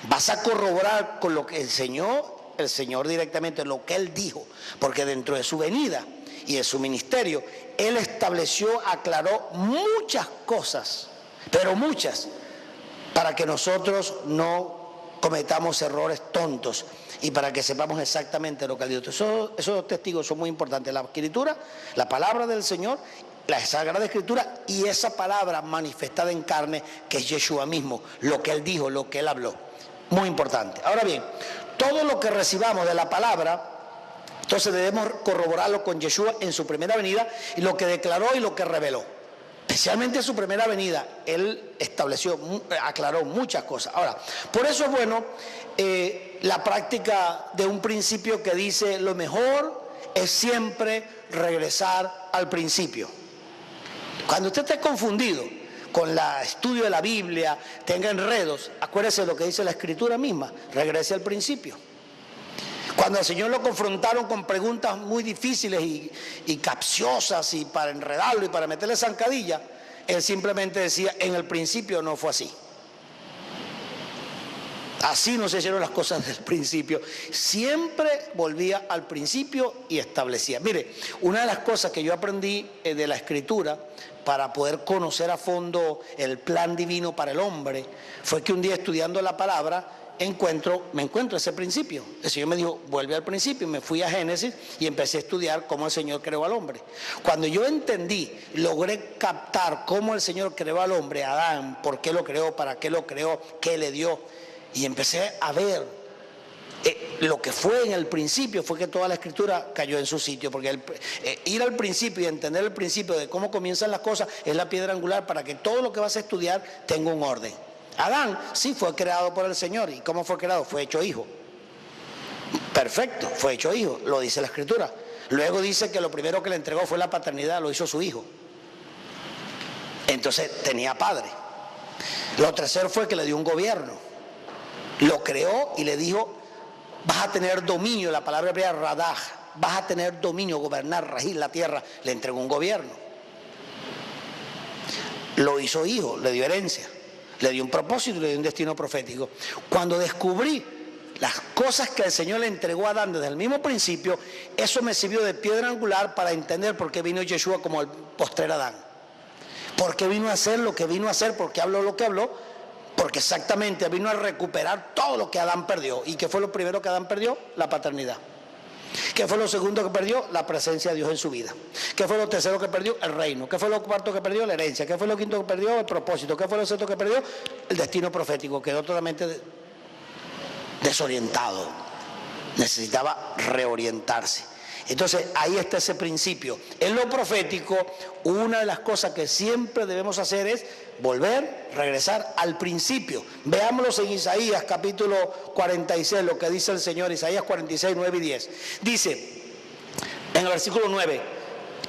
Vas a corroborar con lo que enseñó el Señor directamente, lo que Él dijo, porque dentro de su venida y de su ministerio, Él estableció, aclaró muchas cosas, pero muchas, para que nosotros no cometamos errores tontos y para que sepamos exactamente lo que ha dicho. Esos testigos son muy importantes: la Escritura, la palabra del Señor, la Sagrada Escritura y esa palabra manifestada en carne que es Yeshua mismo, lo que Él dijo, lo que Él habló. Muy importante. Ahora bien, todo lo que recibamos de la palabra, entonces debemos corroborarlo con Yeshua en su primera venida y lo que declaró y lo que reveló. Especialmente en su primera venida, Él aclaró muchas cosas. Ahora, por eso es bueno la práctica de un principio que dice: lo mejor es siempre regresar al principio. Cuando usted esté confundido con el estudio de la Biblia, tenga enredos, acuérdese de lo que dice la Escritura misma: regrese al principio. Cuando al Señor lo confrontaron con preguntas muy difíciles y capciosas y para enredarlo y para meterle zancadilla, Él simplemente decía: en el principio no fue así. Así no se hicieron las cosas del principio. Siempre volvía al principio y establecía. Mire, una de las cosas que yo aprendí de la Escritura para poder conocer a fondo el plan divino para el hombre fue que un día, estudiando la palabra, me encuentro ese principio. El Señor me dijo: vuelve al principio, y me fui a Génesis y empecé a estudiar cómo el Señor creó al hombre. Cuando yo entendí, logré captar cómo el Señor creó al hombre, a Adán, por qué lo creó, para qué lo creó, qué le dio, y empecé a ver lo que fue en el principio, fue que toda la Escritura cayó en su sitio, porque ir al principio y entender el principio de cómo comienzan las cosas es la piedra angular para que todo lo que vas a estudiar tenga un orden. Adán sí fue creado por el Señor. ¿Y cómo fue creado? Fue hecho hijo. Perfecto, fue hecho hijo, lo dice la Escritura. Luego dice que lo primero que le entregó fue la paternidad, lo hizo su hijo. Entonces tenía padre. Lo tercero fue que le dio un gobierno. Lo creó y le dijo: vas a tener dominio, la palabra hebrea radaj, vas a tener dominio, gobernar, regir la tierra. Le entregó un gobierno. Lo hizo hijo, le dio herencia. Le dio un propósito y le dio un destino profético. Cuando descubrí las cosas que el Señor le entregó a Adán desde el mismo principio, eso me sirvió de piedra angular para entender por qué vino Yeshua como el postrer Adán. Por qué vino a hacer lo que vino a hacer, por qué habló lo que habló, porque exactamente vino a recuperar todo lo que Adán perdió. ¿Y qué fue lo primero que Adán perdió? La paternidad. ¿Qué fue lo segundo que perdió? La presencia de Dios en su vida. ¿Qué fue lo tercero que perdió? El reino. ¿Qué fue lo cuarto que perdió? La herencia. ¿Qué fue lo quinto que perdió? El propósito. ¿Qué fue lo sexto que perdió? El destino profético. Quedó totalmente desorientado. Necesitaba reorientarse. Entonces ahí está ese principio. En lo profético, una de las cosas que siempre debemos hacer es volver, regresar al principio. Veámoslo en Isaías capítulo 46, lo que dice el Señor. Isaías 46, 9 y 10. Dice en el versículo 9,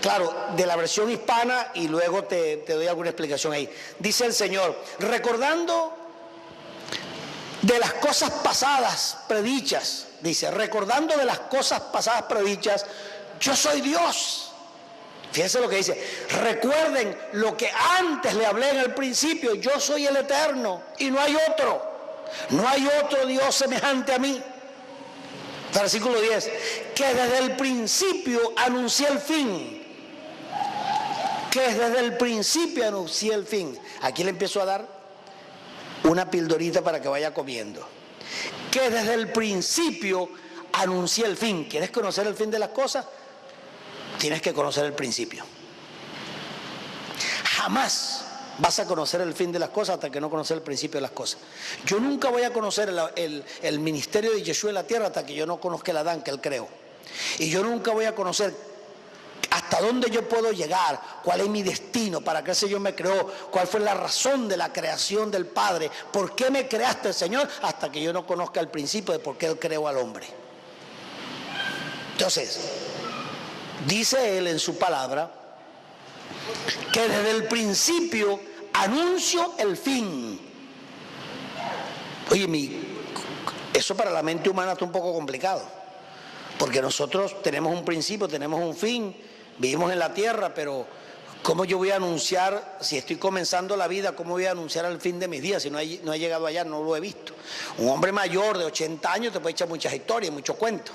claro, de la versión hispana, y luego te doy alguna explicación ahí. Dice el Señor: recordando de las cosas pasadas predichas, dice, recordando de las cosas pasadas predichas, yo soy Dios. Fíjense lo que dice: recuerden lo que antes le hablé en el principio, yo soy el Eterno y no hay otro. No hay otro Dios semejante a mí. Versículo 10, que desde el principio anuncié el fin. Que desde el principio anuncié el fin. Aquí le empiezo a dar una pildorita para que vaya comiendo. Que desde el principio anuncié el fin. ¿Quieres conocer el fin de las cosas? Tienes que conocer el principio. Jamás vas a conocer el fin de las cosas hasta que no conoces el principio de las cosas. Yo nunca voy a conocer el ministerio de Yeshua en la tierra hasta que yo no conozca el Adán que él creó. Y yo nunca voy a conocer hasta dónde yo puedo llegar, cuál es mi destino, para qué el Señor me creó, cuál fue la razón de la creación del Padre, por qué me creaste, Señor, hasta que yo no conozca el principio de por qué Él creó al hombre. Entonces, dice Él en su palabra que desde el principio anuncio el fin. Oye, eso para la mente humana está un poco complicado, porque nosotros tenemos un principio, tenemos un fin, vivimos en la tierra, pero ¿cómo yo voy a anunciar, si estoy comenzando la vida, cómo voy a anunciar el fin de mis días si no he llegado allá, no lo he visto? Un hombre mayor de 80 años te puede echar muchas historias, muchos cuentos,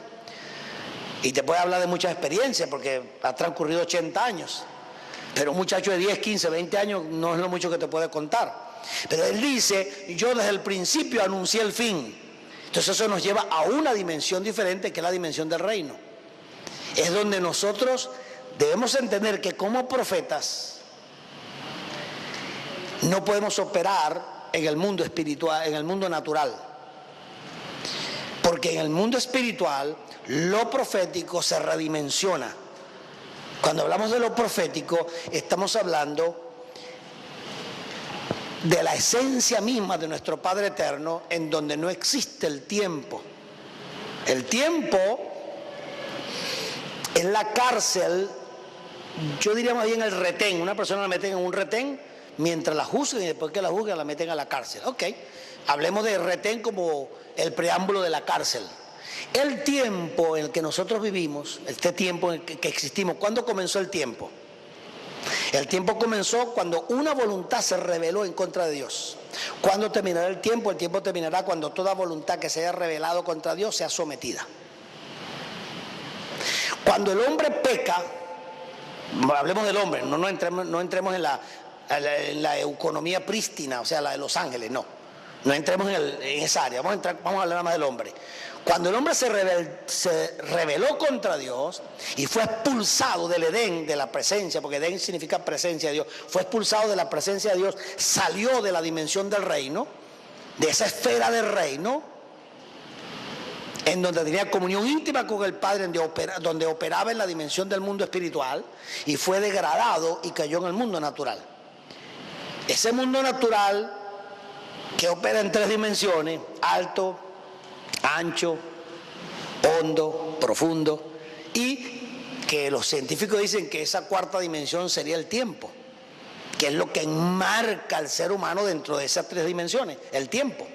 y te puede hablar de muchas experiencias porque ha transcurrido 80 años, pero un muchacho de 10, 15, 20 años no es lo mucho que te puede contar. Pero él dice, yo desde el principio anuncié el fin. Entonces eso nos lleva a una dimensión diferente, que es la dimensión del reino. Es donde nosotros debemos entender que como profetas no podemos operar en el mundo espiritual, en el mundo natural. Porque en el mundo espiritual lo profético se redimensiona. Cuando hablamos de lo profético, estamos hablando de la esencia misma de nuestro Padre Eterno, en donde no existe el tiempo. El tiempo es la cárcel, yo diría más bien el retén. Una persona la meten en un retén mientras la juzgan, y después que la juzgan la meten a la cárcel. Ok, hablemos de retén como el preámbulo de la cárcel. El tiempo en el que nosotros vivimos, este tiempo en el que existimos, ¿cuándo comenzó el tiempo? El tiempo comenzó cuando una voluntad se rebeló en contra de Dios. ¿Cuándo terminará el tiempo? El tiempo terminará cuando toda voluntad que se haya rebelado contra Dios sea sometida. Cuando el hombre peca, hablemos del hombre, no entremos en la economía prístina, o sea, la de los ángeles, no entremos en esa área, vamos a hablar nada más del hombre. Cuando el hombre se rebeló contra Dios y fue expulsado del Edén, de la presencia, porque Edén significa presencia de Dios, fue expulsado de la presencia de Dios, salió de la dimensión del reino, de esa esfera del reino, en donde tenía comunión íntima con el Padre, donde operaba en la dimensión del mundo espiritual, y fue degradado y cayó en el mundo natural. Ese mundo natural que opera en 3 dimensiones, alto, ancho, hondo, profundo, y que los científicos dicen que esa 4ª dimensión sería el tiempo, que es lo que enmarca al ser humano dentro de esas 3 dimensiones, el tiempo,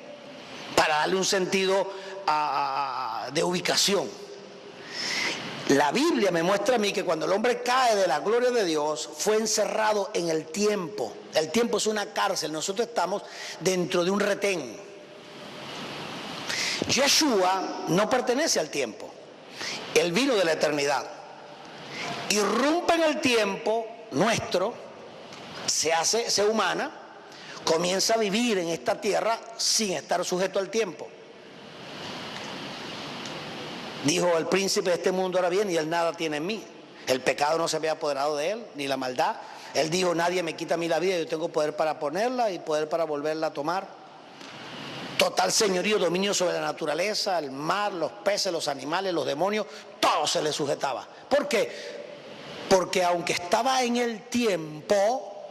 para darle un sentido de ubicación. La Biblia me muestra a mí que cuando el hombre cae de la gloria de Dios, fue encerrado en el tiempo. El tiempo es una cárcel, nosotros estamos dentro de un retén. Yeshua no pertenece al tiempo, él vino de la eternidad, irrumpe en el tiempo nuestro, se humana, comienza a vivir en esta tierra sin estar sujeto al tiempo. Dijo, el príncipe de este mundo ahora viene y él nada tiene en mí. El pecado no se había apoderado de él, ni la maldad. Él dijo, nadie me quita a mí la vida, yo tengo poder para ponerla y poder para volverla a tomar. Total señorío, dominio sobre la naturaleza, el mar, los peces, los animales, los demonios, todo se le sujetaba. ¿Por qué? Porque aunque estaba en el tiempo,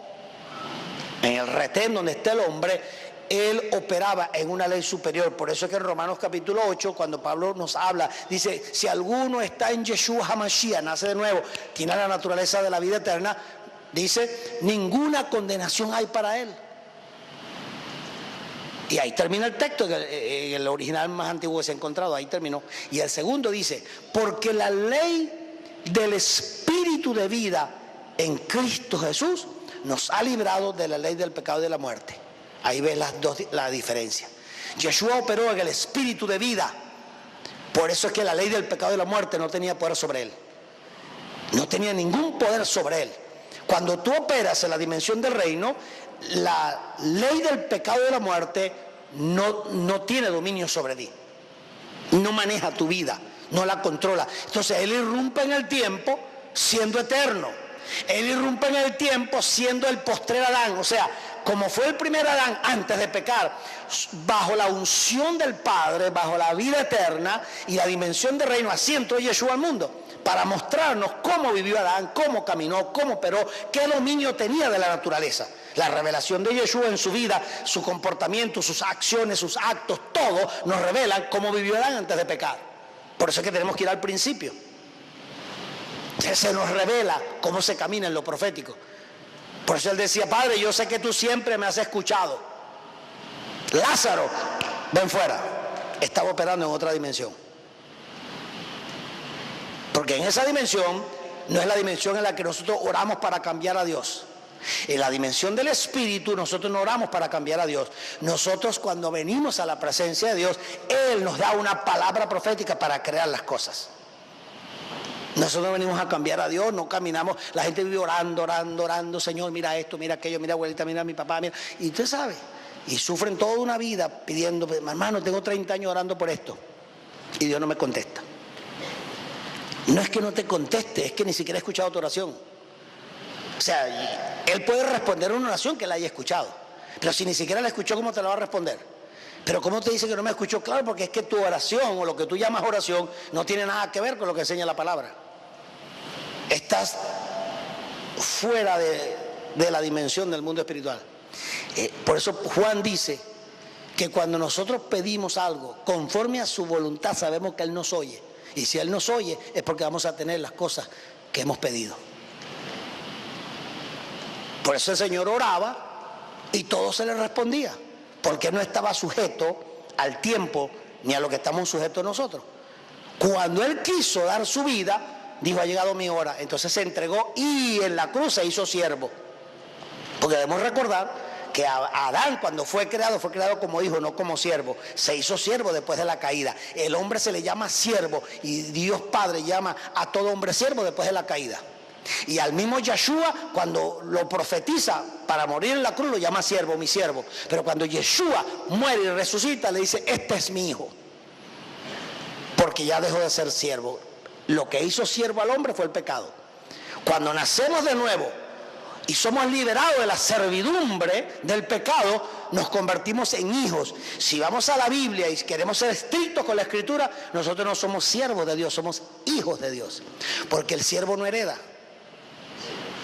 en el retén donde está el hombre, él operaba en una ley superior. Por eso es que en Romanos capítulo 8, cuando Pablo nos habla, dice, si alguno está en Yeshua HaMashiach, nace de nuevo, tiene la naturaleza de la vida eterna, dice, ninguna condenación hay para él. Y ahí termina el texto, en el original más antiguo que se ha encontrado, ahí terminó. Y el segundo dice, porque la ley del Espíritu de vida en Cristo Jesús nos ha librado de la ley del pecado y de la muerte. Ahí ves la diferencia. Yeshua operó en el Espíritu de vida. Por eso es que la ley del pecado y de la muerte no tenía poder sobre él. No tenía ningún poder sobre él. Cuando tú operas en la dimensión del reino, la ley del pecado y de la muerte no tiene dominio sobre ti. No maneja tu vida, no la controla. Entonces él irrumpe en el tiempo siendo eterno. Él irrumpe en el tiempo siendo el postrer Adán. O sea, como fue el primer Adán antes de pecar, bajo la unción del Padre, bajo la vida eterna y la dimensión del reino, así entró Yeshua al mundo, para mostrarnos cómo vivió Adán, cómo caminó, cómo operó, qué dominio tenía de la naturaleza. La revelación de Yeshua en su vida, su comportamiento, sus acciones, sus actos, todo nos revelan cómo vivió Adán antes de pecar. Por eso es que tenemos que ir al principio. Se nos revela cómo se camina en lo profético. Por eso él decía, Padre, yo sé que tú siempre me has escuchado. Lázaro, ven fuera. Estaba operando en otra dimensión. Porque en esa dimensión no es la dimensión en la que nosotros oramos para cambiar a Dios. En la dimensión del Espíritu nosotros no oramos para cambiar a Dios. Nosotros cuando venimos a la presencia de Dios, Él nos da una palabra profética para crear las cosas. Nosotros venimos a cambiar a Dios, no caminamos. La gente vive orando, orando, orando. Señor, mira esto, mira aquello, mira abuelita, mira a mi papá, mira. Y usted sabe, y sufren toda una vida pidiendo, hermano, tengo 30 años orando por esto. Y Dios no me contesta. No es que no te conteste, es que ni siquiera he escuchado tu oración. O sea, Él puede responder una oración que la haya escuchado. Pero si ni siquiera la escuchó, ¿cómo te la va a responder? Pero ¿cómo te dice que no me escuchó? Claro, porque es que tu oración o lo que tú llamas oración no tiene nada que ver con lo que enseña la palabra. Estás fuera de la dimensión del mundo espiritual. Por eso Juan dice que cuando nosotros pedimos algo conforme a su voluntad, sabemos que Él nos oye. Y si Él nos oye es porque vamos a tener las cosas que hemos pedido. Por eso el Señor oraba y todo se le respondía, porque no estaba sujeto al tiempo ni a lo que estamos sujetos nosotros. Cuando Él quiso dar su vida, dijo: ha llegado mi hora. Entonces se entregó y en la cruz se hizo siervo. Porque debemos recordar que Adán, cuando fue creado como hijo, no como siervo. Se hizo siervo después de la caída. El hombre se le llama siervo y Dios Padre llama a todo hombre siervo después de la caída. Y al mismo Yeshua, cuando lo profetiza para morir en la cruz, lo llama siervo, mi siervo. Pero cuando Yeshua muere y resucita, le dice: este es mi hijo. Porque ya dejó de ser siervo. Lo que hizo siervo al hombre fue el pecado. Cuando nacemos de nuevo y somos liberados de la servidumbre del pecado, nos convertimos en hijos. Si vamos a la Biblia y queremos ser estrictos con la Escritura, nosotros no somos siervos de Dios, somos hijos de Dios. Porque el siervo no hereda.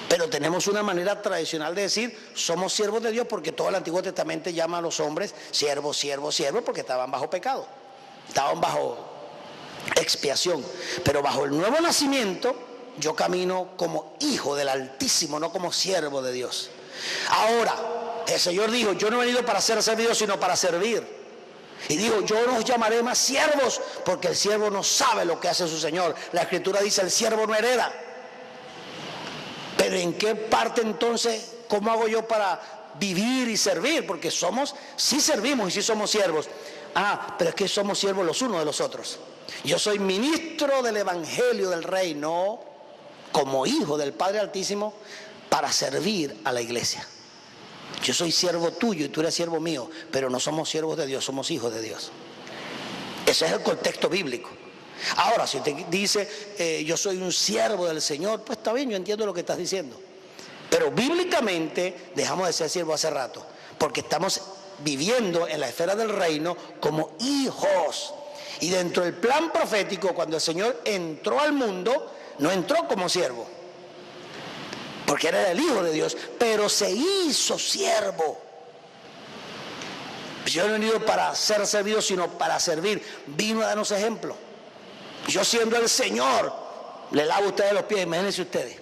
Pero tenemos una manera tradicional de decir: somos siervos de Dios, porque todo el Antiguo Testamento llama a los hombres siervos, siervos, siervos, porque estaban bajo pecado, estaban bajo expiación. Pero bajo el nuevo nacimiento, yo camino como hijo del Altísimo, no como siervo de Dios. Ahora, el Señor dijo: yo no he venido para ser servido, sino para servir. Y dijo: yo no os llamaré más siervos, porque el siervo no sabe lo que hace su Señor. La Escritura dice: el siervo no hereda. Pero ¿en qué parte entonces, cómo hago yo para vivir y servir? Porque sí servimos y sí somos siervos. Pero es que somos siervos los unos de los otros. Yo soy ministro del Evangelio del Reino, como hijo del Padre Altísimo, para servir a la iglesia. Yo soy siervo tuyo y tú eres siervo mío, pero no somos siervos de Dios, somos hijos de Dios. Ese es el contexto bíblico. Ahora, si usted dice: yo soy un siervo del Señor, pues está bien, yo entiendo lo que estás diciendo. Pero bíblicamente dejamos de ser siervos hace rato, porque estamos viviendo en la esfera del reino como hijos. Y dentro del plan profético, cuando el Señor entró al mundo, no entró como siervo, porque era el Hijo de Dios, pero se hizo siervo. Yo no he venido para ser servido, sino para servir. Vino a darnos ejemplo. Yo, siendo el Señor, le lavo a ustedes los pies, imagínense ustedes.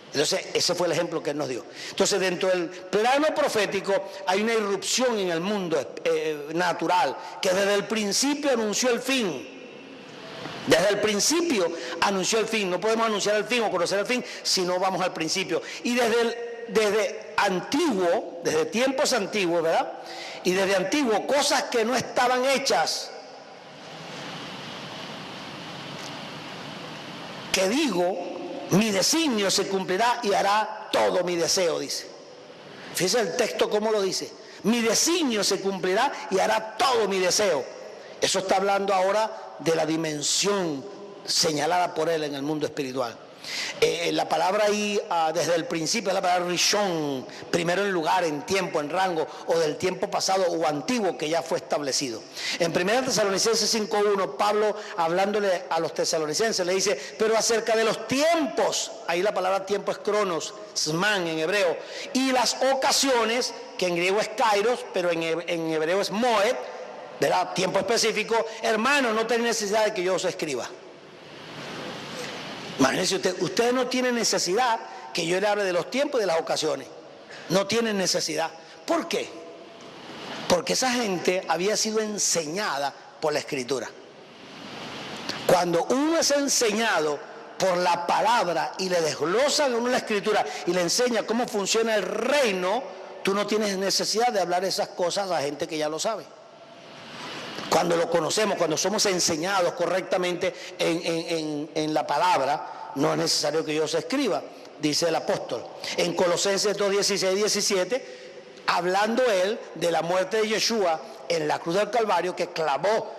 Entonces ese fue el ejemplo que Él nos dio. Entonces, dentro del plano profético hay una irrupción en el mundo natural, que desde el principio anunció el fin. Desde el principio anunció el fin. No podemos anunciar el fin o conocer el fin si no vamos al principio. Y desde antiguo, desde tiempos antiguos, ¿verdad? Y desde antiguo, cosas que no estaban hechas, que digo: mi designio se cumplirá y hará todo mi deseo, dice. Fíjese el texto cómo lo dice: mi designio se cumplirá y hará todo mi deseo. Eso está hablando ahora de la dimensión señalada por Él en el mundo espiritual. La palabra ahí, desde el principio, es la palabra rishon, primero en lugar, en tiempo, en rango, o del tiempo pasado o antiguo que ya fue establecido. En 1 Tesalonicenses 5:1, Pablo, hablándole a los tesalonicenses, le dice: pero acerca de los tiempos, ahí la palabra tiempo es cronos, zman en hebreo, y las ocasiones, que en griego es kairos, pero en hebreo es moed, ¿verdad? Tiempo específico. Hermanos, no tienen necesidad de que yo os escriba. Imagínense ustedes no tienen necesidad que yo le hable de los tiempos y de las ocasiones. No tienen necesidad. ¿Por qué? Porque esa gente había sido enseñada por la Escritura. Cuando uno es enseñado por la palabra y le desglosan a uno la Escritura y le enseña cómo funciona el reino, tú no tienes necesidad de hablar esas cosas a gente que ya lo sabe. Cuando lo conocemos, cuando somos enseñados correctamente en la palabra, no es necesario que yo se escriba, dice el apóstol. En Colosenses 2, 16 y 17, hablando él de la muerte de Yeshua en la cruz del Calvario, que clavó,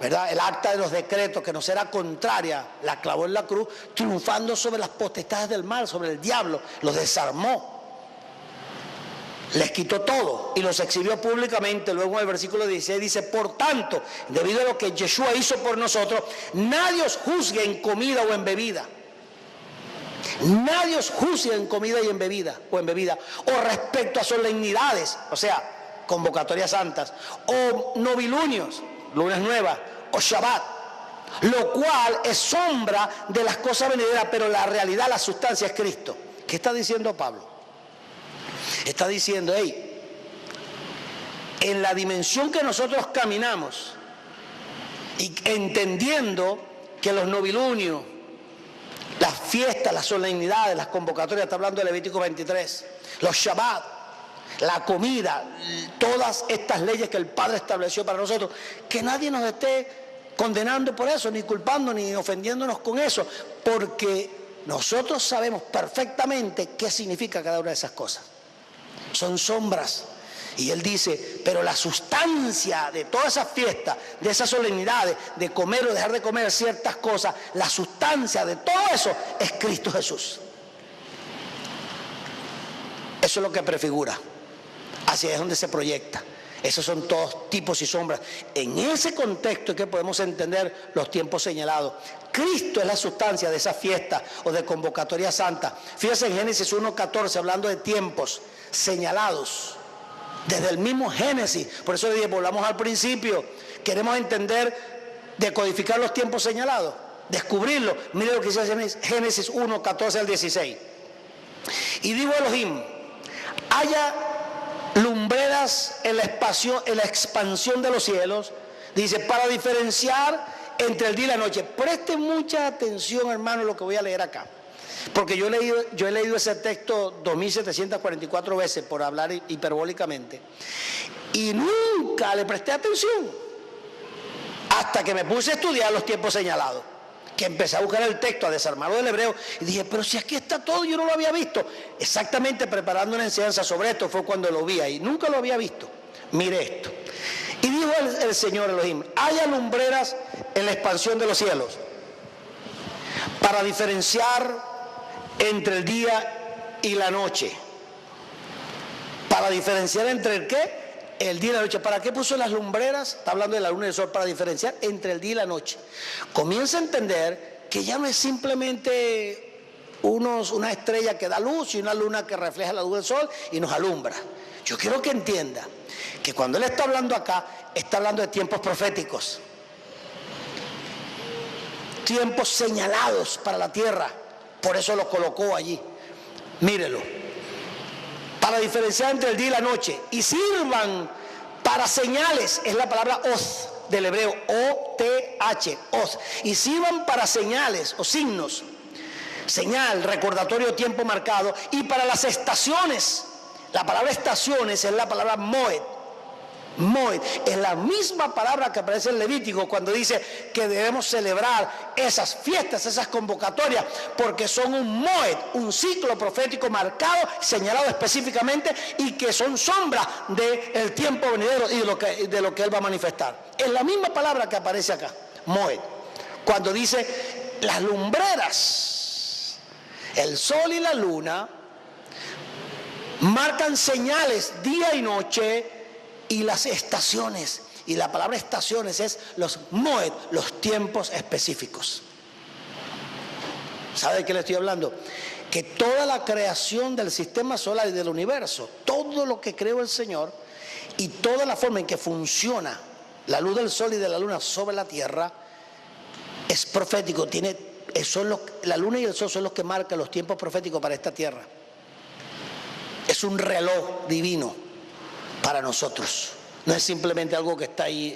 ¿verdad?, el acta de los decretos, que nos era contraria, la clavó en la cruz, triunfando sobre las potestades del mal, sobre el diablo, los desarmó. Les quitó todo y los exhibió públicamente. Luego en el versículo 16 dice: por tanto, debido a lo que Yeshua hizo por nosotros, nadie os juzgue en comida o en bebida. Nadie os juzgue en comida y en bebida, o respecto a solemnidades, o sea, convocatorias santas, o novilunios, lunas nuevas, o Shabbat, lo cual es sombra de las cosas venideras, pero la realidad, la sustancia es Cristo. ¿Qué está diciendo Pablo? Está diciendo, hey, en la dimensión que nosotros caminamos, y entendiendo que los novilunios, las fiestas, las solemnidades, las convocatorias, está hablando de Levítico 23, los Shabbat, la comida, todas estas leyes que el Padre estableció para nosotros, que nadie nos esté condenando por eso, ni culpando, ni ofendiéndonos con eso, porque nosotros sabemos perfectamente qué significa cada una de esas cosas. Son sombras. Y él dice, pero la sustancia de todas esas fiestas, de esas solemnidades, de comer o dejar de comer ciertas cosas, la sustancia de todo eso es Cristo Jesús. Eso es lo que prefigura, hacia ahí es donde se proyecta. Esos son todos tipos y sombras. En ese contexto es que podemos entender los tiempos señalados. Cristo es la sustancia de esa fiesta o de convocatoria santa. Fíjense en Génesis 1:14, hablando de tiempos señalados. Desde el mismo Génesis. Por eso le dije, volvamos al principio. Queremos entender, decodificar los tiempos señalados, descubrirlos. Mire lo que dice Génesis 1:14 al 16. Y dijo Elohim: haya lumbreras en la expansión de los cielos, dice, para diferenciar entre el día y la noche. Preste mucha atención, hermano, lo que voy a leer acá, porque yo he leído ese texto 2744 veces, por hablar hiperbólicamente, y nunca le presté atención hasta que me puse a estudiar los tiempos señalados, que empecé a buscar el texto, a desarmarlo del hebreo, y dije, pero si aquí está todo, yo no lo había visto. Exactamente, preparando una enseñanza sobre esto fue cuando lo vi ahí, nunca lo había visto. Mire esto. Y dijo el Señor Elohim: haya lumbreras en la expansión de los cielos, para diferenciar entre el día y la noche. ¿Para diferenciar entre el qué? El día y la noche. ¿Para qué puso las lumbreras? Está hablando de la luna y el sol, para diferenciar entre el día y la noche. Comienza a entender que ya no es simplemente una estrella que da luz y una luna que refleja la luz del sol y nos alumbra. Yo quiero que entienda que cuando él está hablando acá, está hablando de tiempos proféticos, tiempos señalados para la tierra. Por eso lo colocó allí. Mírelo. Para diferenciar entre el día y la noche, y sirvan para señales, es la palabra oz del hebreo, O-T-H, oz, y sirvan para señales o signos, señal, recordatorio, tiempo marcado, y para las estaciones. La palabra estaciones es la palabra moed. Moed es la misma palabra que aparece en Levítico cuando dice que debemos celebrar esas fiestas, esas convocatorias, porque son un moed, un ciclo profético marcado, señalado específicamente, y que son sombras del tiempo venidero y de lo que él va a manifestar. Es la misma palabra que aparece acá, moed, cuando dice las lumbreras, el sol y la luna marcan señales día y noche, y las estaciones, y la palabra estaciones es los moed, los tiempos específicos. ¿Sabe de qué le estoy hablando? Que toda la creación del sistema solar y del universo, todo lo que creó el Señor y toda la forma en que funciona la luz del sol y de la luna sobre la tierra es profético. La luna y el sol son los que marcan los tiempos proféticos para esta tierra. Es un reloj divino para nosotros. No es simplemente algo que está ahí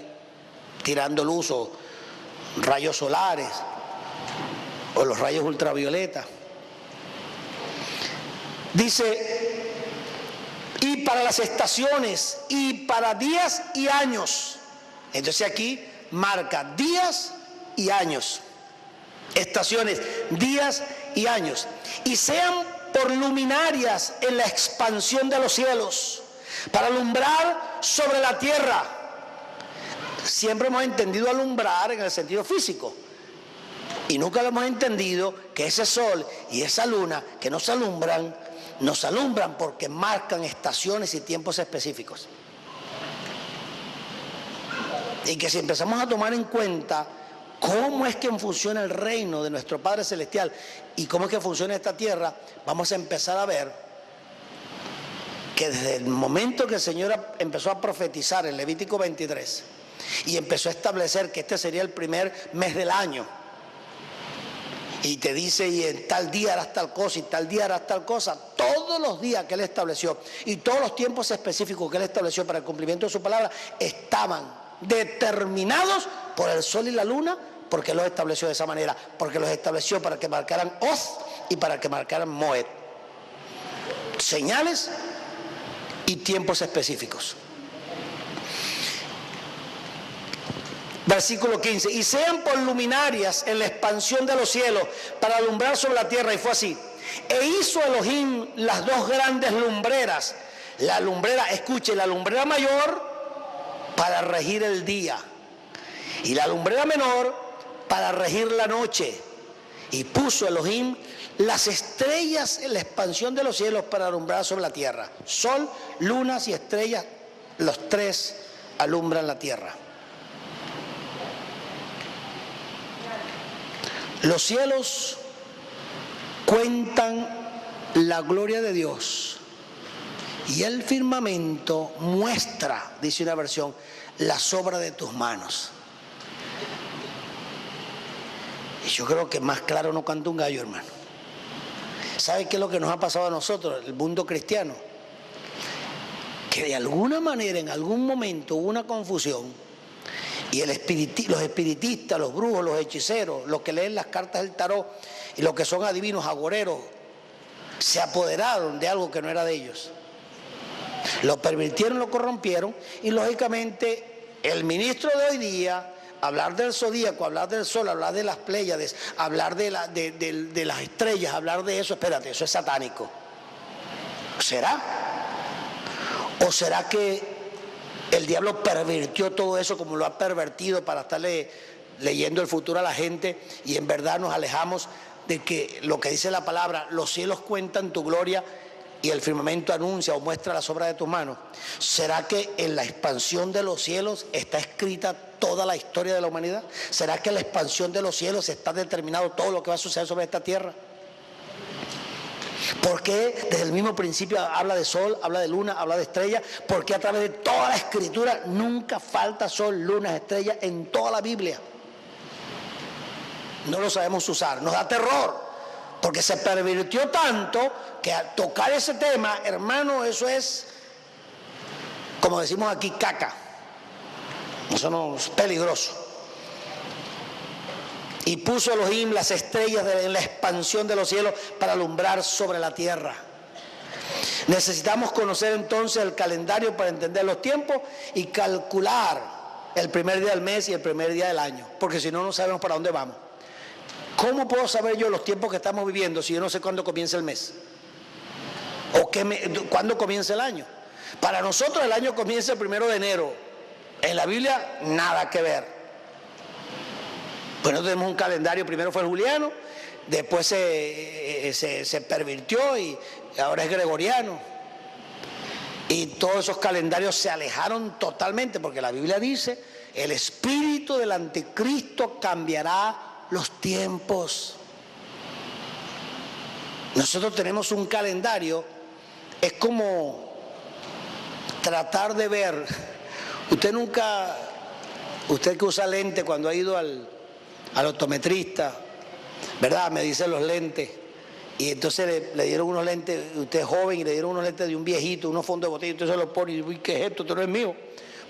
tirando luz o rayos solares o los rayos ultravioletas. Dice, y para las estaciones y para días y años. Entonces aquí marca días y años, estaciones, días y años, y sean por luminarias en la expansión de los cielos, para alumbrar sobre la tierra. Siempre hemos entendido alumbrar en el sentido físico, y nunca lo hemos entendido que ese sol y esa luna que nos alumbran porque marcan estaciones y tiempos específicos. Y que si empezamos a tomar en cuenta cómo es que funciona el reino de nuestro Padre Celestial y cómo es que funciona esta tierra, vamos a empezar a ver que desde el momento que el Señor empezó a profetizar en Levítico 23 y empezó a establecer que este sería el primer mes del año, y te dice, y en tal día harás tal cosa, y tal día harás tal cosa, todos los días que Él estableció y todos los tiempos específicos que Él estableció para el cumplimiento de su palabra estaban determinados por el sol y la luna, porque los estableció de esa manera, porque los estableció para que marcaran Oz y para que marcaran Moed, señales y tiempos específicos. Versículo 15, y sean por luminarias en la expansión de los cielos para alumbrar sobre la tierra. Y fue así. E hizo Elohim las dos grandes lumbreras. La lumbrera, escuche, la lumbrera mayor para regir el día y la lumbrera menor para regir la noche. Y puso Elohim las estrellas en la expansión de los cielos para alumbrar sobre la tierra. Sol, lunas y estrellas, los tres alumbran la tierra. Los cielos cuentan la gloria de Dios y el firmamento muestra, dice una versión, las obras de tus manos. Y yo creo que más claro no canta un gallo, hermano. ¿Sabe qué es lo que nos ha pasado a nosotros, el mundo cristiano? Que de alguna manera, en algún momento hubo una confusión. Y los espiritistas, los brujos, los hechiceros, los que leen las cartas del tarot y los que son adivinos, agoreros, se apoderaron de algo que no era de ellos. Lo pervirtieron, lo corrompieron, y lógicamente el ministro de hoy día, hablar del zodíaco, hablar del sol, hablar de las Pléyades, hablar de las estrellas, hablar de eso, espérate, eso es satánico. ¿Será? ¿O será que el diablo pervirtió todo eso como lo ha pervertido para estarle leyendo el futuro a la gente, y en verdad nos alejamos de que lo que dice la palabra, los cielos cuentan tu gloria y el firmamento anuncia o muestra las obras de tus manos? ¿Será que en la expansión de los cielos está escrita toda la historia de la humanidad? ¿Será que en la expansión de los cielos está determinado todo lo que va a suceder sobre esta tierra? ¿Por qué desde el mismo principio habla de sol, habla de luna, habla de estrella? ¿Por qué a través de toda la escritura nunca falta sol, luna, estrella en toda la Biblia? No lo sabemos usar, nos da terror, porque se pervirtió tanto que al tocar ese tema, hermano, eso es, como decimos aquí, caca. Eso no es peligroso. Y puso Elohim las estrellas en la expansión de los cielos para alumbrar sobre la tierra. Necesitamos conocer entonces el calendario para entender los tiempos y calcular el primer día del mes y el primer día del año, porque si no, no sabemos para dónde vamos. ¿Cómo puedo saber yo los tiempos que estamos viviendo si yo no sé cuándo comienza el mes? ¿O cuándo comienza el año? Para nosotros el año comienza el 1 de enero. En la Biblia, nada que ver. Pues nosotros tenemos un calendario, primero fue el juliano, después se pervirtió y ahora es gregoriano. Y todos esos calendarios se alejaron totalmente, porque la Biblia dice, el espíritu del anticristo cambiará los tiempos. Nosotros tenemos un calendario, es como tratar de ver, usted que usa lente cuando ha ido al optometrista, ¿verdad? Me dicen los lentes, y entonces le dieron unos lentes, usted es joven, y le dieron unos lentes de un viejito, unos fondos de botella, y usted se los pone y dice, ¿qué es esto? Esto no es mío.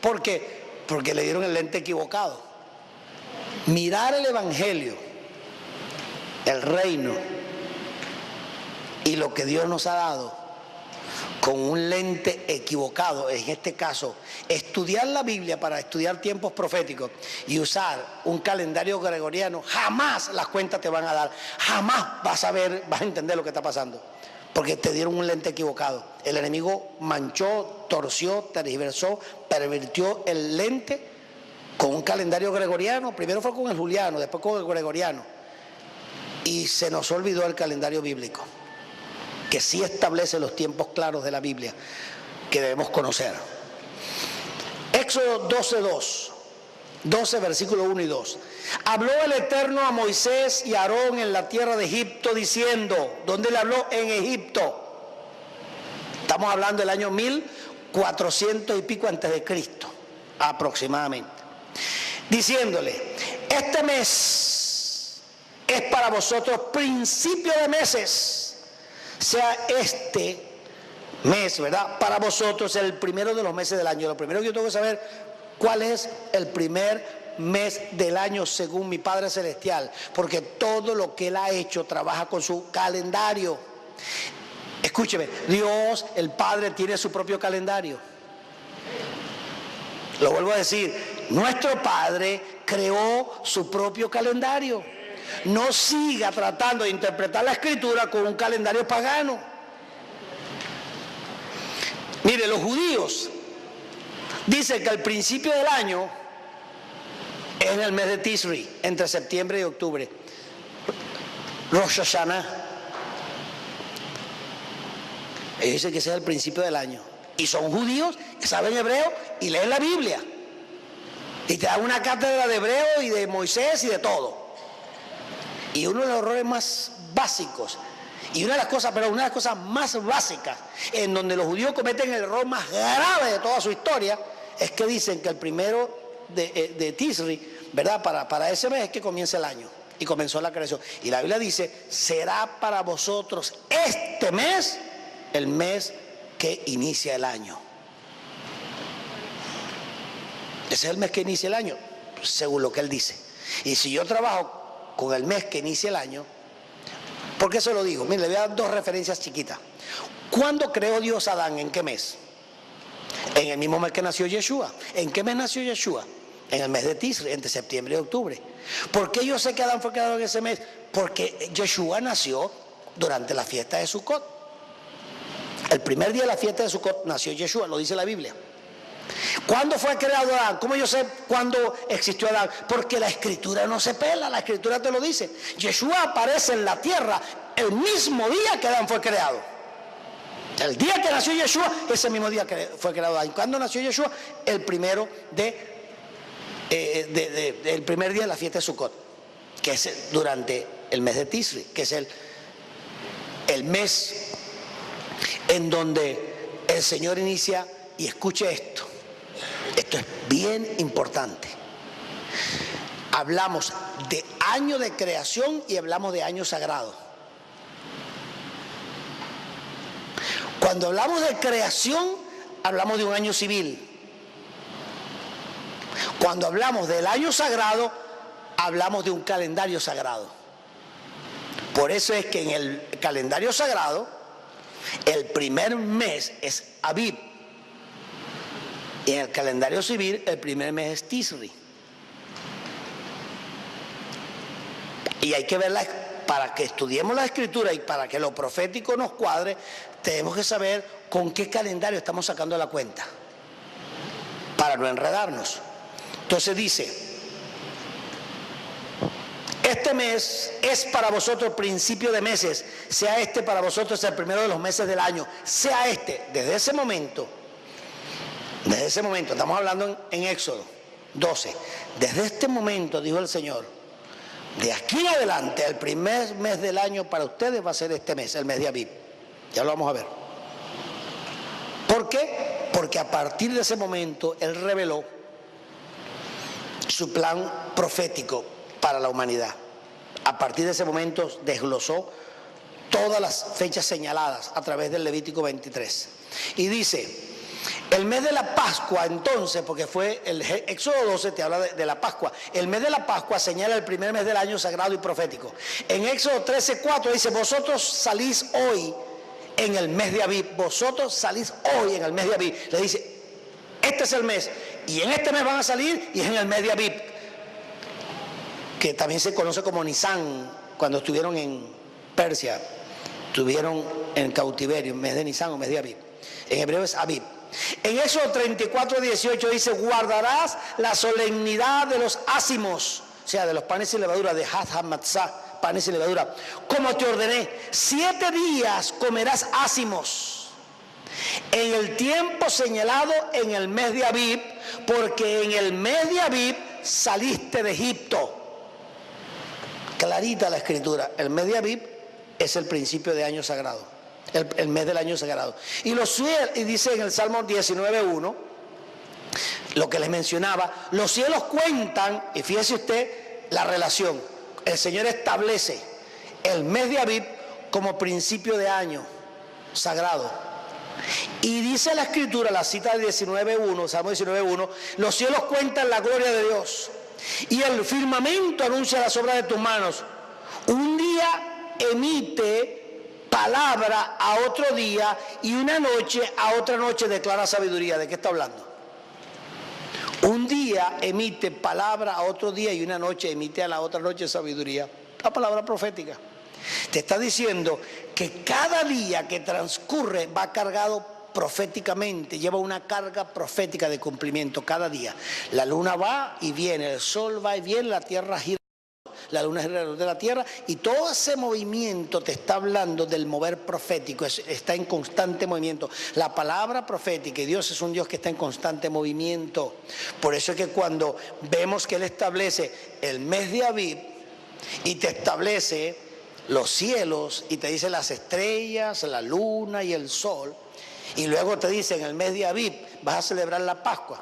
¿Por qué? Porque le dieron el lente equivocado. Mirar el evangelio, el reino y lo que Dios nos ha dado con un lente equivocado, en este caso, estudiar la Biblia para estudiar tiempos proféticos y usar un calendario gregoriano, jamás las cuentas te van a dar, jamás vas a entender lo que está pasando, porque te dieron un lente equivocado. El enemigo manchó, torció, tergiversó, pervirtió el lente con un calendario gregoriano. Primero fue con el juliano, después con el gregoriano, y se nos olvidó el calendario bíblico, que sí establece los tiempos claros de la Biblia que debemos conocer. Éxodo 12 versículo 1 y 2. Habló el Eterno a Moisés y a Aarón en la tierra de Egipto diciendo, ¿dónde le habló? En Egipto. Estamos hablando del año 1400 y pico antes de Cristo, aproximadamente. Diciéndole, este mes es para vosotros principio de meses. Sea este mes, ¿verdad?, para vosotros el primero de los meses del año. Lo primero que yo tengo que saber, ¿cuál es el primer mes del año según mi Padre Celestial? Porque todo lo que Él ha hecho trabaja con su calendario. Escúcheme, Dios, el Padre, tiene su propio calendario. Lo vuelvo a decir, nuestro Padre creó su propio calendario. No siga tratando de interpretar la Escritura con un calendario pagano. Mire, los judíos dicen que al principio del año es en el mes de Tisri, entre septiembre y octubre, Rosh Hashanah. Ellos dicen que ese es el principio del año. Y son judíos que saben hebreo y leen la Biblia. Y te dan una cátedra de hebreo y de Moisés y de todo. Y uno de los errores más básicos, y una de las cosas más básicas en donde los judíos cometen el error más grave de toda su historia, es que dicen que el primero de Tisri, ¿verdad?, para ese mes es que comienza el año y comenzó la creación. Y la Biblia dice, será para vosotros este mes el mes que inicia el año. Ese es el mes que inicia el año, según lo que él dice. Y si yo trabajo con el mes que inicia el año, ¿por qué se lo digo? Mire, le voy a dar dos referencias chiquitas. ¿Cuándo creó Dios a Adán? ¿En qué mes? En el mismo mes que nació Yeshua. ¿En qué mes nació Yeshua? En el mes de Tisri, entre septiembre y octubre. ¿Por qué yo sé que Adán fue creado en ese mes? Porque Yeshua nació durante la fiesta de Sukkot. El primer día de la fiesta de Sukkot nació Yeshua, lo dice la Biblia. ¿Cuándo fue creado Adán? ¿Cómo yo sé cuándo existió Adán? Porque la Escritura no se pela, la Escritura te lo dice. Yeshua aparece en la tierra el mismo día que Adán fue creado. El día que nació Yeshua, ese mismo día que fue creado Adán. ¿Cuándo nació Yeshua? El primero el primer día de la fiesta de Sukkot, que es durante el mes de Tisri, que es el mes en donde el Señor inicia. Y escuche esto es bien importante. Hablamos de año de creación y hablamos de año sagrado. Cuando hablamos de creación, hablamos de un año civil. Cuando hablamos del año sagrado, hablamos de un calendario sagrado. Por eso es que en el calendario sagrado, el primer mes es Abib. Y en el calendario civil, el primer mes es Tisri. Y hay que verla, para que estudiemos la Escritura y para que lo profético nos cuadre, tenemos que saber con qué calendario estamos sacando la cuenta, para no enredarnos. Entonces dice, este mes es para vosotros principio de meses, sea este para vosotros el primero de los meses del año, sea este, desde ese momento, estamos hablando en Éxodo 12, desde este momento, dijo el Señor, de aquí en adelante, el primer mes del año para ustedes va a ser este mes, el mes de Abib. Ya lo vamos a ver. ¿Por qué? Porque a partir de ese momento, Él reveló su plan profético para la humanidad. A partir de ese momento, desglosó todas las fechas señaladas a través del Levítico 23. Y dice, el mes de la Pascua, entonces, porque fue el Éxodo 12, te habla de la Pascua. El mes de la Pascua señala el primer mes del año sagrado y profético. En Éxodo 13:4 dice, vosotros salís hoy en el mes de Abib. Vosotros salís hoy en el mes de Abib. Le dice, este es el mes, y en este mes van a salir, y es en el mes de Abib, que también se conoce como Nisan. Cuando estuvieron en Persia, estuvieron en cautiverio, en mes de Nisan o mes de Abib. En hebreo es Abib. En Éxodo 34:18 dice, guardarás la solemnidad de los ácimos, o sea, de los panes y levadura, de Had HaMatzah, panes y levadura, como te ordené. 7 días comerás ácimos en el tiempo señalado en el mes de Abib, porque en el mes de Abib saliste de Egipto. Clarita la escritura, el mes de Abib es el principio de año sagrado, el mes del año sagrado. Y dice en el Salmo 19:1, lo que les mencionaba, los cielos cuentan, y fíjese usted la relación, el Señor establece el mes de Abib como principio de año sagrado. Y dice la escritura, la cita de 19:1, Salmo 19:1, los cielos cuentan la gloria de Dios y el firmamento anuncia las obras de tus manos. Un día emite palabra a otro día y una noche a otra noche declara sabiduría. ¿De qué está hablando? Un día emite palabra a otro día y una noche emite a la otra noche sabiduría. La palabra profética. Te está diciendo que cada día que transcurre va cargado proféticamente, lleva una carga profética de cumplimiento cada día. La luna va y viene, el sol va y viene, la tierra gira, la luna gira alrededor de la tierra, y todo ese movimiento te está hablando del mover profético, está en constante movimiento. La palabra profética, y Dios es un Dios que está en constante movimiento. Por eso es que cuando vemos que Él establece el mes de Abib y te establece los cielos y te dice las estrellas, la luna y el sol, y luego te dice en el mes de Abib vas a celebrar la Pascua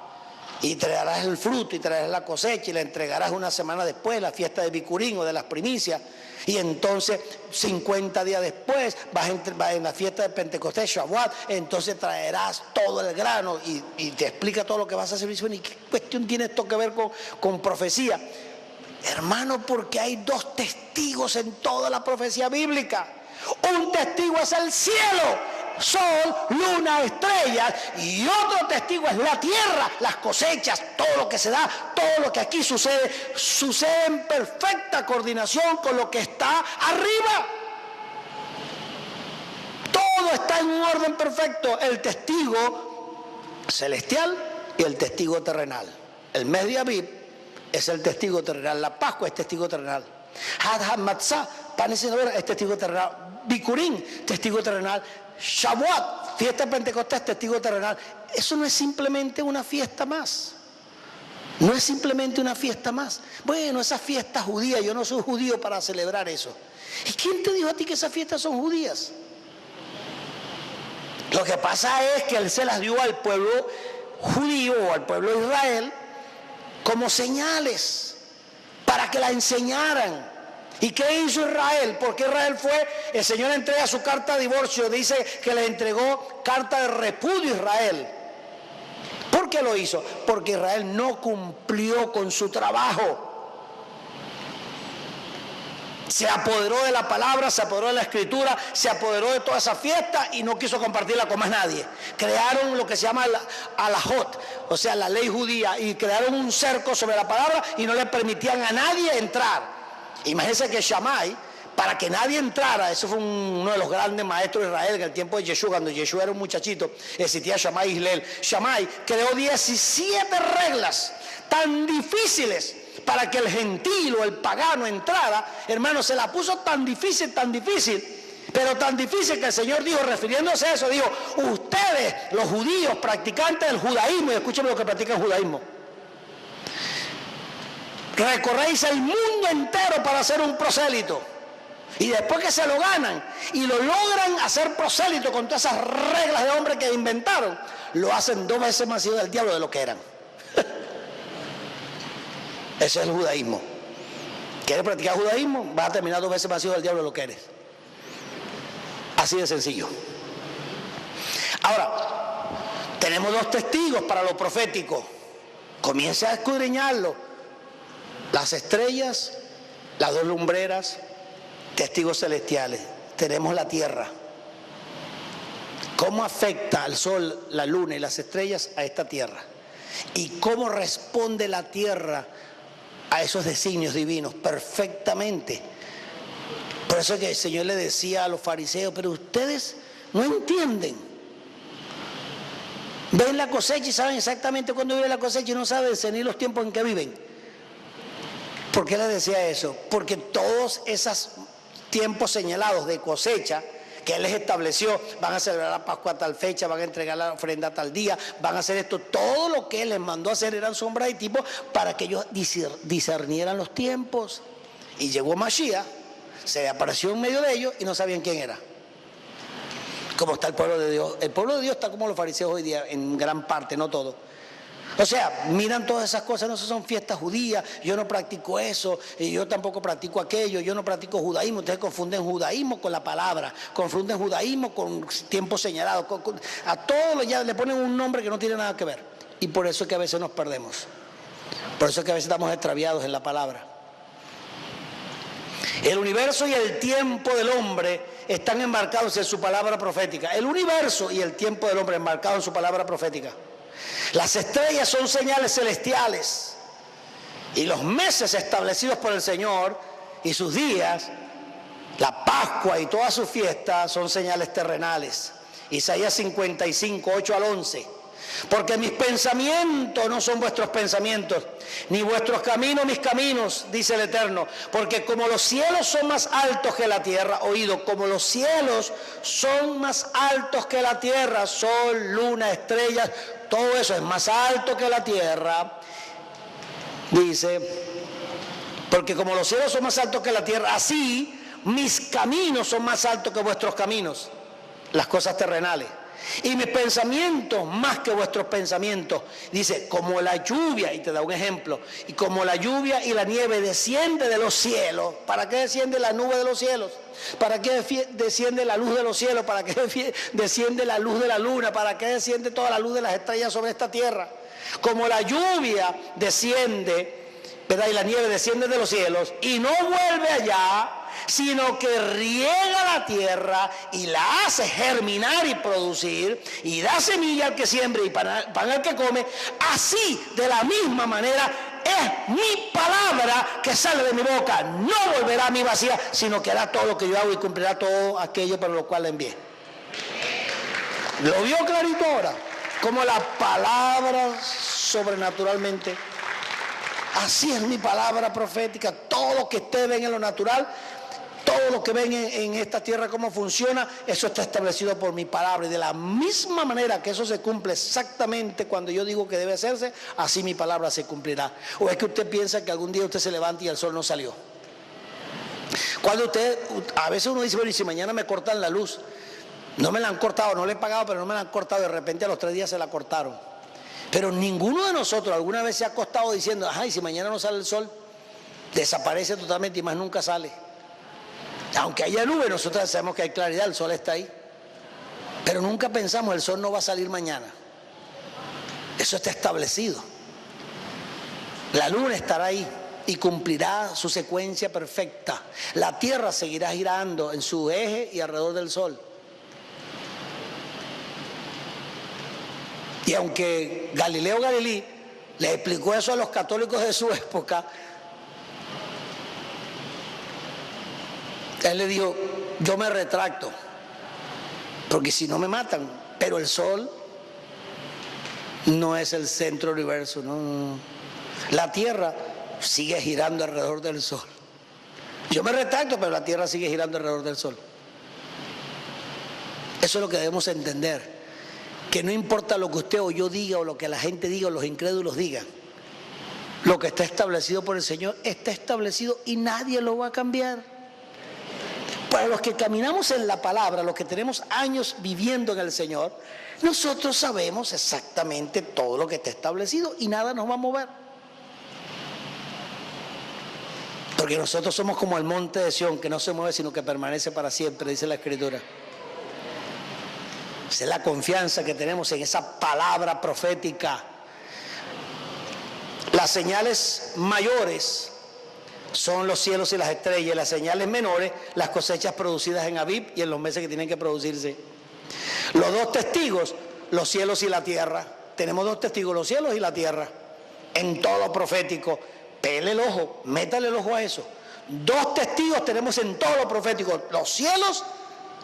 y traerás el fruto y traerás la cosecha y la entregarás una semana después, la fiesta de Bicurín o de las primicias, y entonces 50 días después vas en la fiesta de Pentecostés, Shavuot, entonces traerás todo el grano y te explica todo lo que vas a hacer. ¿Y qué cuestión tiene esto que ver con profecía? Hermano, porque hay 2 testigos en toda la profecía bíblica. Un testigo es el cielo, sol, luna, estrellas, y otro testigo es la tierra, las cosechas, todo lo que se da, todo lo que aquí sucede en perfecta coordinación con lo que está arriba. Todo está en un orden perfecto, el testigo celestial y el testigo terrenal. El mes de Abib es el testigo terrenal, la Pascua es testigo terrenal, Had HaMatzah, panes y levadura, es testigo terrenal, Bicurín, testigo terrenal, Shavuot, fiesta de Pentecostés, testigo terrenal. Eso no es simplemente una fiesta más. No es simplemente una fiesta más. Bueno, esa fiesta judía, yo no soy judío para celebrar eso. ¿Y quién te dijo a ti que esas fiestas son judías? Lo que pasa es que Él se las dio al pueblo judío o al pueblo de Israel como señales para que la enseñaran. ¿Y qué hizo Israel? Porque Israel fue, el Señor entrega su carta de divorcio, dice que le entregó carta de repudio a Israel. ¿Por qué lo hizo? Porque Israel no cumplió con su trabajo. Se apoderó de la palabra, se apoderó de la escritura, se apoderó de toda esa fiesta y no quiso compartirla con más nadie. Crearon lo que se llama alajot, o sea, la ley judía, y crearon un cerco sobre la palabra y no le permitían a nadie entrar. Imagínense que Shammai, para que nadie entrara, eso fue uno de los grandes maestros de Israel en el tiempo de Yeshua, cuando Yeshua era un muchachito, existía Shammai y Hillel. Shammai creó 17 reglas tan difíciles para que el gentil o el pagano entrara. Hermano, se la puso tan difícil, pero tan difícil que el Señor dijo, refiriéndose a eso, dijo, ustedes, los judíos, practicantes del judaísmo, y escúchame lo que practica el judaísmo, recorréis el mundo entero para hacer un prosélito, y después que se lo ganan y lo logran hacer prosélito con todas esas reglas de hombre que inventaron, lo hacen 2 veces más hijo del diablo de lo que eran. Ese es el judaísmo. ¿Quieres practicar judaísmo? Vas a terminar 2 veces más hijo del diablo de lo que eres. Así de sencillo. Ahora, tenemos 2 testigos para lo profético. Comienza a escudriñarlo. Las estrellas, las 2 lumbreras, testigos celestiales. Tenemos la tierra. cómo afecta al sol, la luna y las estrellas a esta tierra, y cómo responde la tierra a esos designios divinos perfectamente. Por eso que el Señor le decía a los fariseos: pero ustedes no entienden. Ven la cosecha y saben exactamente cuándo viene la cosecha y no saben discernir los tiempos en que viven. ¿Por qué les decía eso? Porque todos esos tiempos señalados de cosecha que Él les estableció, van a celebrar la Pascua a tal fecha, van a entregar la ofrenda a tal día, van a hacer esto, todo lo que Él les mandó a hacer eran sombras y tipos para que ellos discernieran los tiempos. Y llegó Mashiach, se apareció en medio de ellos y no sabían quién era. Como está el pueblo de Dios. El pueblo de Dios está como los fariseos hoy día, en gran parte, no todo. O sea, miran todas esas cosas, no son fiestas judías, yo no practico eso, y yo tampoco practico aquello, yo no practico judaísmo. Ustedes confunden judaísmo con la palabra, confunden judaísmo con tiempo señalado, a todo ya le ponen un nombre que no tiene nada que ver. Y por eso es que a veces nos perdemos, por eso es que a veces estamos extraviados en la palabra. El universo y el tiempo del hombre están enmarcados en su palabra profética. El universo y el tiempo del hombre enmarcados en su palabra profética. Las estrellas son señales celestiales y los meses establecidos por el Señor y sus días, la Pascua y todas sus fiestas, son señales terrenales. Isaías 55, 8 al 11. Porque mis pensamientos no son vuestros pensamientos, ni vuestros caminos mis caminos, dice el Eterno. Porque como los cielos son más altos que la tierra, oído, como los cielos son más altos que la tierra, sol, luna, estrellas, todo eso es más alto que la tierra, dice, porque como los cielos son más altos que la tierra, así mis caminos son más altos que vuestros caminos, las cosas terrenales. Y mis pensamientos más que vuestros pensamientos. Dice, como la lluvia, y te da un ejemplo, y como la lluvia y la nieve desciende de los cielos. ¿Para qué desciende la nube de los cielos? ¿Para qué desciende la luz de los cielos? ¿Para qué desciende la luz de la luna? ¿Para qué desciende toda la luz de las estrellas sobre esta tierra? Como la lluvia desciende, ¿verdad? Y la nieve desciende de los cielos y no vuelve allá, sino que riega la tierra y la hace germinar y producir, y da semilla al que siembre y pan al que come, así de la misma manera es mi palabra que sale de mi boca. No volverá a mí vacía, sino que hará todo lo que yo hago y cumplirá todo aquello para lo cual la envié. ¿Lo vio clarito ahora? Como la palabra sobrenaturalmente. Así es mi palabra profética. Todo lo que ustedes ven en lo natural, todo lo que ven en esta tierra, cómo funciona, eso está establecido por mi palabra. Y de la misma manera que eso se cumple exactamente cuando yo digo que debe hacerse, así mi palabra se cumplirá. ¿O es que usted piensa que algún día usted se levanta y el sol no salió? Cuando a veces uno dice, bueno, y si mañana me cortan la luz, no me la han cortado, no le he pagado, pero no me la han cortado, de repente a los 3 días se la cortaron. Pero ninguno de nosotros alguna vez se ha acostado diciendo, ay, si mañana no sale el sol, desaparece totalmente y más nunca sale. Aunque haya nube, nosotros sabemos que hay claridad, el sol está ahí. Pero nunca pensamos, el sol no va a salir mañana. Eso está establecido. La luna estará ahí y cumplirá su secuencia perfecta. La tierra seguirá girando en su eje y alrededor del sol. Y aunque Galileo Galilei le explicó eso a los católicos de su época, él le dijo, yo me retracto, porque si no me matan. Pero el sol no es el centro del universo, no. La tierra sigue girando alrededor del sol. Yo me retracto, pero la tierra sigue girando alrededor del sol. Eso es lo que debemos entender. Que no importa lo que usted o yo diga, o lo que la gente diga, o los incrédulos digan, lo que está establecido por el Señor está establecido y nadie lo va a cambiar. Para los que caminamos en la palabra, los que tenemos años viviendo en el Señor, nosotros sabemos exactamente todo lo que está establecido y nada nos va a mover. Porque nosotros somos como el monte de Sión, que no se mueve sino que permanece para siempre, dice la Escritura. Esa es la confianza que tenemos en esa palabra profética. Las señales mayores son los cielos y las estrellas, las señales menores, las cosechas producidas en Abib y en los meses que tienen que producirse. Los dos testigos, los cielos y la tierra. Tenemos dos testigos, los cielos y la tierra. En todo lo profético. Pele el ojo, métale el ojo a eso. Dos testigos tenemos en todo lo profético, los cielos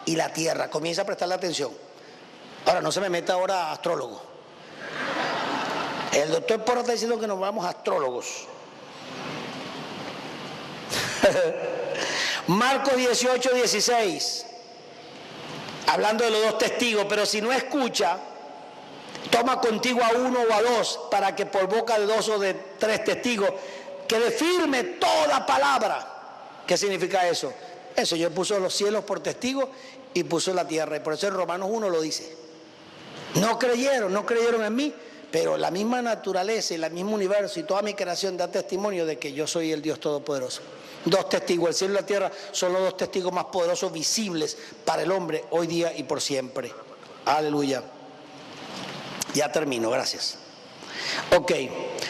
y la tierra. Comienza a prestarle atención. Ahora, no se me meta ahora astrólogo. El doctor Porra está diciendo que nos vamos astrólogos. Marcos 18, 16. Hablando de los dos testigos, pero si no escucha, toma contigo a uno o a dos, para que por boca de dos o de tres testigos quede firme toda palabra. ¿Qué significa eso? Eso, yo puso los cielos por testigos y puso la tierra, y por eso en Romanos 1 lo dice. No creyeron en mí, pero la misma naturaleza y el mismo universo y toda mi creación da testimonio de que yo soy el Dios Todopoderoso. Dos testigos, el cielo y la tierra son los dos testigos más poderosos visibles para el hombre hoy día y por siempre. Aleluya. Ya termino, gracias. Ok,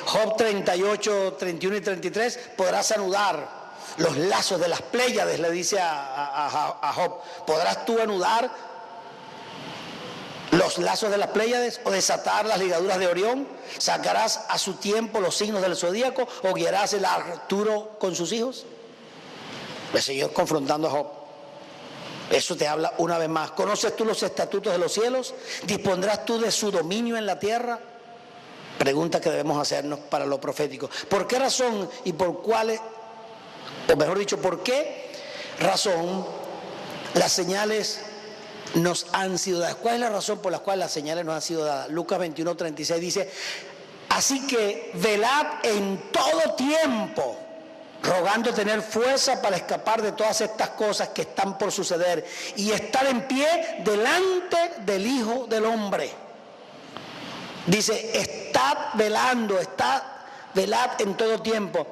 Job 38, 31 y 33, podrás anudar los lazos de las Pléyades, le dice a Job. ¿Podrás tú anudar los lazos de las Pléyades o desatar las ligaduras de Orión? ¿Sacarás a su tiempo los signos del zodíaco o guiarás el Arturo con sus hijos? El Señor confrontando a Job. Eso te habla una vez más. ¿Conoces tú los estatutos de los cielos? ¿Dispondrás tú de su dominio en la tierra? Pregunta que debemos hacernos para lo profético. ¿Por qué razón y por cuáles, o mejor dicho, por qué razón las señales nos han sido dadas? ¿Cuál es la razón por la cual las señales nos han sido dadas? Lucas 21, 36 dice: así que velad en todo tiempo, rogando tener fuerza para escapar de todas estas cosas que están por suceder y estar en pie delante del Hijo del Hombre. Dice, velad en todo tiempo.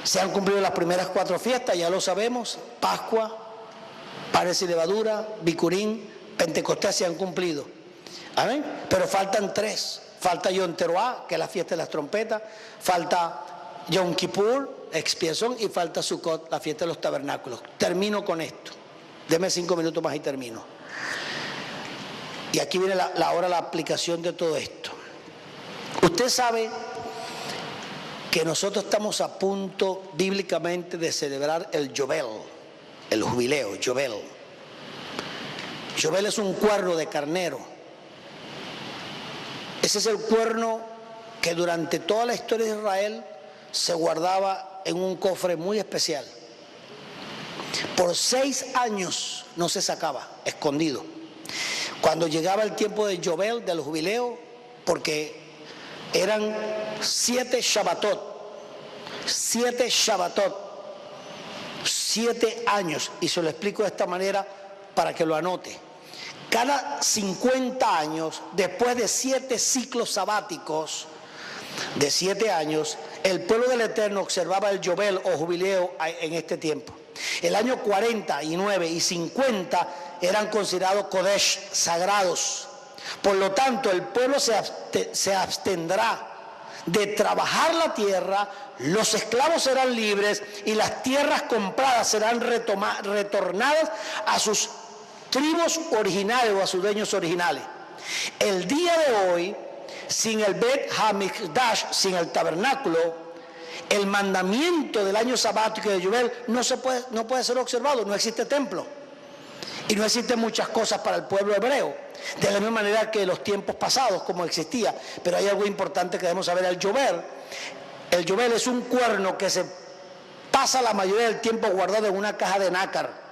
Se han cumplido las primeras 4 fiestas, ya lo sabemos: Pascua, panes y levadura, Bicurín, Pentecostés se han cumplido. Amén. Pero faltan 3. Falta Yom Teruah, que es la fiesta de las trompetas. Falta Yom Kippur, expiación, y falta Sukkot, la fiesta de los tabernáculos. Termino con esto. Deme 5 minutos más y termino. Y aquí viene ahora la aplicación de todo esto. Usted sabe que nosotros estamos a punto bíblicamente de celebrar el Yobel, el jubileo, Yobel. Yobel es un cuerno de carnero. Ese es el cuerno que durante toda la historia de Israel se guardaba en un cofre muy especial. Por 6 años no se sacaba, escondido. Cuando llegaba el tiempo del Yobel, del jubileo, porque eran 7 Shabbatot, 7 años, y se lo explico de esta manera para que lo anote. Cada 50 años, después de 7 ciclos sabáticos de 7 años, el pueblo del Eterno observaba el Yobel o jubileo en este tiempo. El año 49 y 50 eran considerados Kodesh, sagrados. Por lo tanto, el pueblo se abstendrá de trabajar la tierra, los esclavos serán libres y las tierras compradas serán retornadas a sus tribus originales o a sus dueños originales. El día de hoy, sin el Bet HaMikdash, sin el tabernáculo, el mandamiento del año sabático de Yobel no puede ser observado. No existe templo y no existen muchas cosas para el pueblo hebreo, de la misma manera que en los tiempos pasados como existía. Pero hay algo importante que debemos saber. El Yobel es un cuerno que se pasa la mayoría del tiempo guardado en una caja de nácar.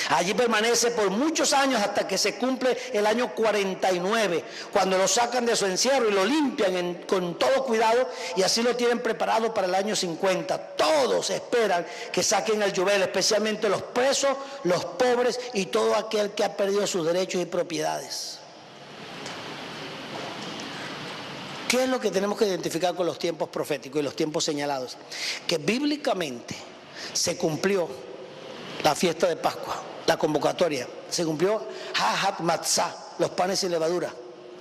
Allí permanece por muchos años hasta que se cumple el año 49, cuando lo sacan de su encierro y lo limpian con todo cuidado, y así lo tienen preparado para el año 50. Todos esperan que saquen el Yobel, especialmente los presos, los pobres y todo aquel que ha perdido sus derechos y propiedades. ¿Qué es lo que tenemos que identificar con los tiempos proféticos y los tiempos señalados? Que bíblicamente se cumplió la fiesta de Pascua, la convocatoria. Se cumplió Ha'at Matzah, los panes y levadura.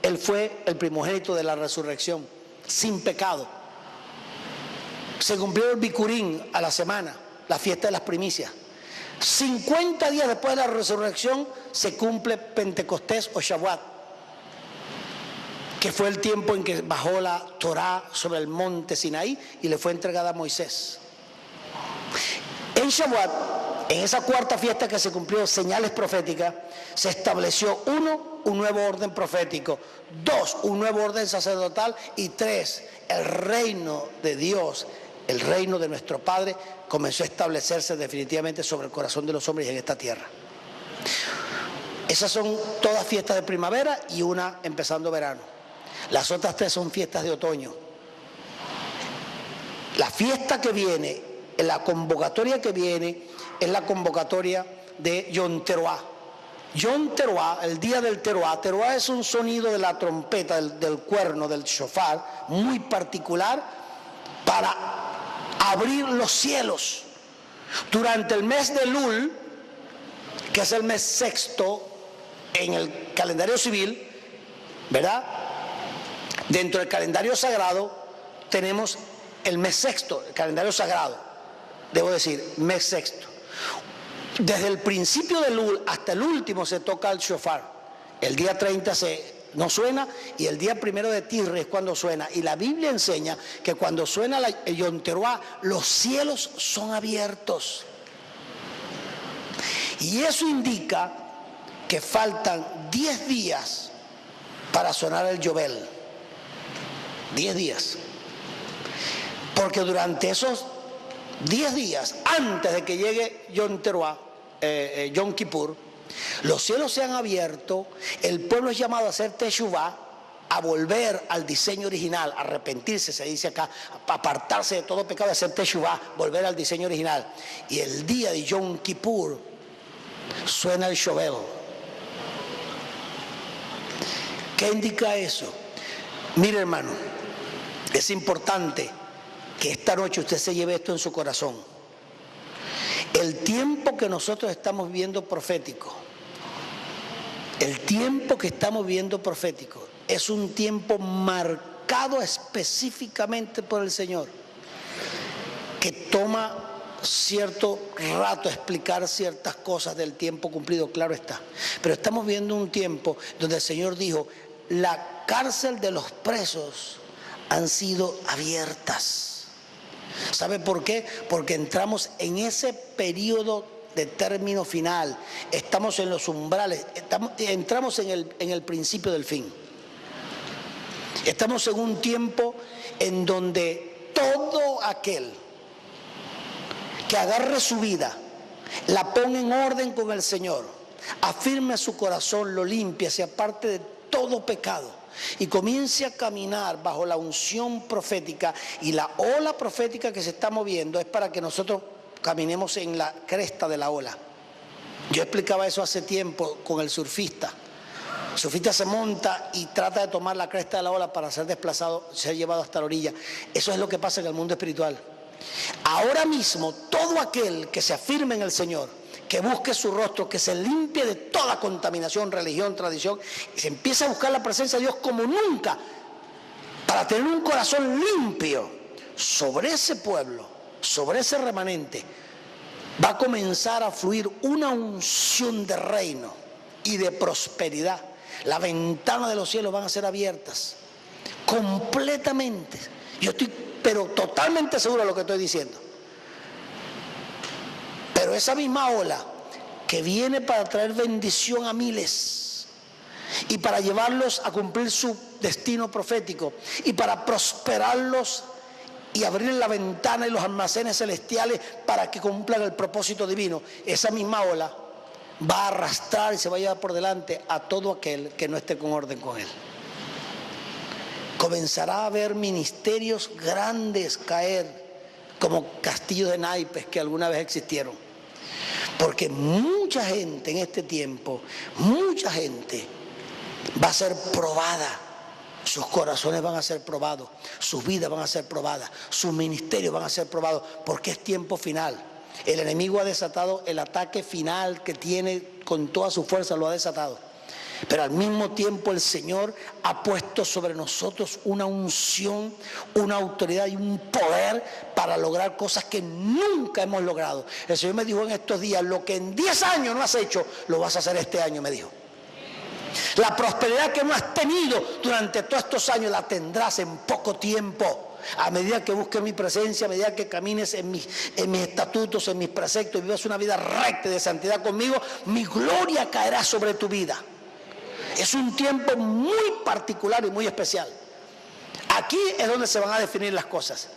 Él fue el primogénito de la resurrección, sin pecado. Se cumplió el Bicurín a la semana, la fiesta de las primicias. 50 días después de la resurrección se cumple Pentecostés o Shavuot, que fue el tiempo en que bajó la Torá sobre el monte Sinaí y le fue entregada a Moisés. En Shavuot, en esa cuarta fiesta que se cumplió, señales proféticas, se estableció 1, un nuevo orden profético; 2, un nuevo orden sacerdotal; y 3, el reino de Dios, el reino de nuestro Padre, comenzó a establecerse definitivamente sobre el corazón de los hombres en esta tierra. Esas son todas fiestas de primavera y una empezando verano. Las otras 3 son fiestas de otoño. La fiesta que viene, la convocatoria que viene, es la convocatoria de Yom Teruah. Yom Teruah, el día del Teruah. Teruah es un sonido de la trompeta, del cuerno, del shofar, muy particular para abrir los cielos. Durante el mes de Elul, que es el mes sexto en el calendario civil, ¿verdad? Dentro del calendario sagrado tenemos el mes sexto, el calendario sagrado, debo decir, mes sexto. Desde el principio de Elul hasta el último se toca el shofar. El día 30 no suena, y el día 1 de Tisri es cuando suena. Y la Biblia enseña que cuando suena el Yom Teruah, los cielos son abiertos. Y eso indica que faltan 10 días para sonar el Yobel. 10 días. Porque durante esos 10 días, antes de que llegue Yom Teruah, Yom Kippur, los cielos se han abierto, el pueblo es llamado a hacer Teshuvah, a volver al diseño original, a arrepentirse, se dice acá, a apartarse de todo pecado, hacer Teshuvah, volver al diseño original. Y el día de Yom Kippur suena el Shobel. ¿Qué indica eso? Mire, hermano, es importante que esta noche usted se lleve esto en su corazón. El tiempo que nosotros estamos viviendo profético, el tiempo que estamos viviendo profético, es un tiempo marcado específicamente por el Señor, que toma cierto rato explicar ciertas cosas del tiempo cumplido, claro está. Pero estamos viendo un tiempo donde el Señor dijo: la cárcel de los presos han sido abiertas. ¿Sabe por qué? Porque entramos en ese periodo de término final. Estamos en los umbrales, entramos en el principio del fin. Estamos en un tiempo en donde todo aquel que agarre su vida, la ponga en orden con el Señor, afirme su corazón, lo limpie, se aparte de todo pecado y comience a caminar bajo la unción profética, y la ola profética que se está moviendo es para que nosotros caminemos en la cresta de la ola. Yo explicaba eso hace tiempo con el surfista. El surfista se monta y trata de tomar la cresta de la ola para ser desplazado, ser llevado hasta la orilla. Eso es lo que pasa en el mundo espiritual. Ahora mismo, todo aquel que se afirme en el Señor, que busque su rostro, que se limpie de toda contaminación, religión, tradición, y se empieza a buscar la presencia de Dios como nunca, para tener un corazón limpio, sobre ese pueblo, sobre ese remanente, va a comenzar a fluir una unción de reino y de prosperidad. Las ventanas de los cielos van a ser abiertas completamente. Yo estoy pero totalmente seguro de lo que estoy diciendo. Pero esa misma ola que viene para traer bendición a miles y para llevarlos a cumplir su destino profético y para prosperarlos y abrir la ventana y los almacenes celestiales para que cumplan el propósito divino, esa misma ola va a arrastrar y se va a llevar por delante a todo aquel que no esté con orden con él. Comenzará a haber ministerios grandes caer como castillos de naipes que alguna vez existieron. Porque mucha gente en este tiempo, mucha gente va a ser probada. Sus corazones van a ser probados, sus vidas van a ser probadas, sus ministerios van a ser probados, porque es tiempo final. El enemigo ha desatado el ataque final que tiene con toda su fuerza, lo ha desatado. Pero al mismo tiempo el Señor ha puesto sobre nosotros una unción, una autoridad y un poder para lograr cosas que nunca hemos logrado. El Señor me dijo en estos días: lo que en 10 años no has hecho, lo vas a hacer este año, me dijo. La prosperidad que no has tenido durante todos estos años la tendrás en poco tiempo. A medida que busques mi presencia, a medida que camines en mis estatutos, en mis preceptos, y vivas una vida recta y de santidad conmigo, mi gloria caerá sobre tu vida. Es un tiempo muy particular y muy especial. Aquí es donde se van a definir las cosas.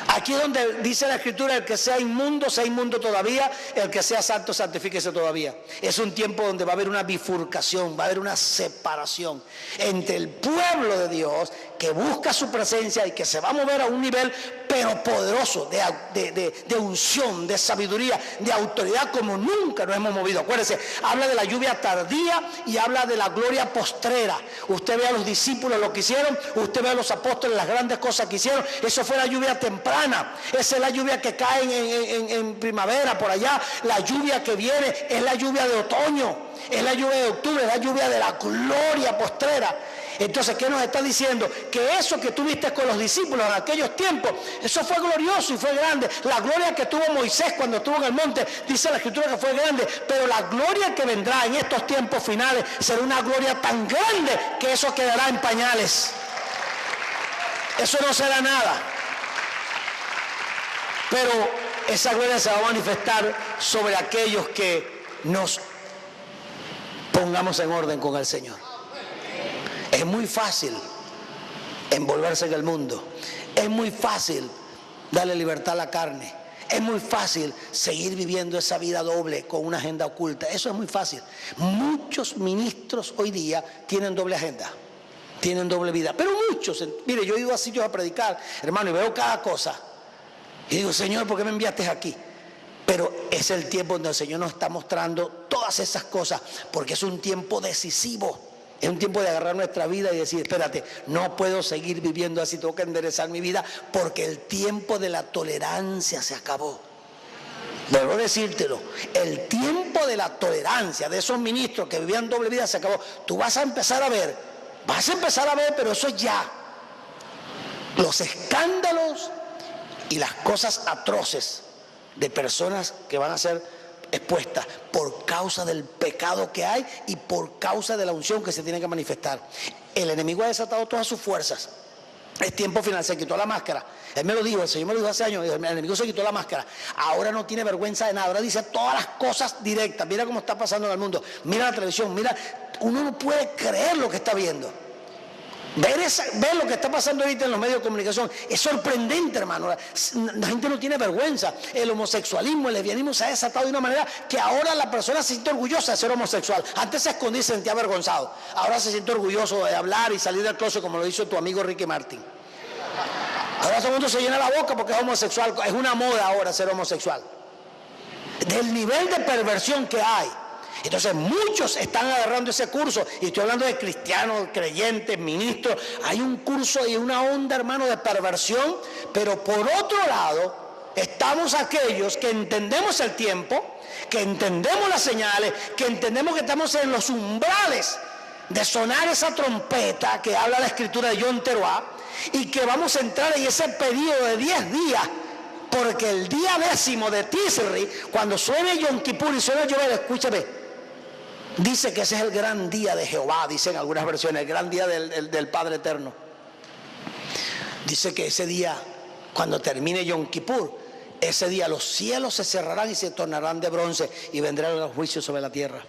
Aquí es donde dice la Escritura: el que sea inmundo todavía, el que sea santo, santifíquese todavía. Es un tiempo donde va a haber una bifurcación, va a haber una separación entre el pueblo de Dios que busca su presencia y que se va a mover a un nivel pero poderoso de unción, de sabiduría, de autoridad como nunca nos hemos movido. Acuérdense, habla de la lluvia tardía y habla de la gloria postrera. Usted ve a los discípulos lo que hicieron, usted ve a los apóstoles las grandes cosas que hicieron. Eso fue la lluvia temprana. Esa es la lluvia que cae en primavera por allá. La lluvia que viene es la lluvia de otoño, es la lluvia de octubre, es la lluvia de la gloria postrera. Entonces, ¿qué nos está diciendo? Que eso que tuviste con los discípulos en aquellos tiempos, eso fue glorioso y fue grande. La gloria que tuvo Moisés cuando estuvo en el monte, dice la Escritura que fue grande, pero la gloria que vendrá en estos tiempos finales será una gloria tan grande que eso quedará en pañales. Eso no será nada. Pero esa gloria se va a manifestar sobre aquellos que nos pongamos en orden con el Señor. Es muy fácil envolverse en el mundo. Es muy fácil darle libertad a la carne. Es muy fácil seguir viviendo esa vida doble con una agenda oculta. Eso es muy fácil. Muchos ministros hoy día tienen doble agenda, tienen doble vida. Pero muchos, mire, yo he ido a sitios a predicar, hermano, y veo cada cosa. Y digo: Señor, ¿por qué me enviaste aquí? Pero es el tiempo donde el Señor nos está mostrando todas esas cosas, porque es un tiempo decisivo. Es un tiempo de agarrar nuestra vida y decir: espérate, no puedo seguir viviendo así, tengo que enderezar mi vida, porque el tiempo de la tolerancia se acabó. Vuelvo a decírtelo, el tiempo de la tolerancia de esos ministros que vivían doble vida se acabó. Tú vas a empezar a ver, pero eso es ya. Los escándalos y las cosas atroces de personas que van a ser expuestas por causa del pecado que hay y por causa de la unción que se tiene que manifestar. El enemigo ha desatado todas sus fuerzas. Es tiempo final, se quitó la máscara. Él me lo dijo, el Señor me lo dijo hace años: el enemigo se quitó la máscara. Ahora no tiene vergüenza de nada, ahora dice todas las cosas directas. Mira cómo está pasando en el mundo, mira la televisión, mira, uno no puede creer lo que está viendo. Ver lo que está pasando ahorita en los medios de comunicación es sorprendente, hermano. La gente no tiene vergüenza. El homosexualismo, el lesbianismo se ha desatado de una manera que ahora la persona se siente orgullosa de ser homosexual. Antes se escondía y se sentía avergonzado. Ahora se siente orgulloso de hablar y salir del closet, como lo hizo tu amigo Ricky Martin. Ahora todo el mundo se llena la boca porque es homosexual. Es una moda ahora ser homosexual. Del nivel de perversión que hay. Entonces muchos están agarrando ese curso, y estoy hablando de cristianos, creyentes, ministros. Hay un curso y una onda, hermano, de perversión. Pero por otro lado estamos aquellos que entendemos el tiempo, que entendemos las señales, que entendemos que estamos en los umbrales de sonar esa trompeta que habla la Escritura de Yom Teruah, y que vamos a entrar en ese periodo de 10 días, porque el día 10 de Tisri, cuando suene Yom Kippur y suene Yovel, escúchame, dice que ese es el gran día de Jehová, dicen algunas versiones, el gran día del Padre Eterno. Dice que ese día, cuando termine Yom Kippur, ese día los cielos se cerrarán y se tornarán de bronce, y vendrán los juicios sobre la tierra.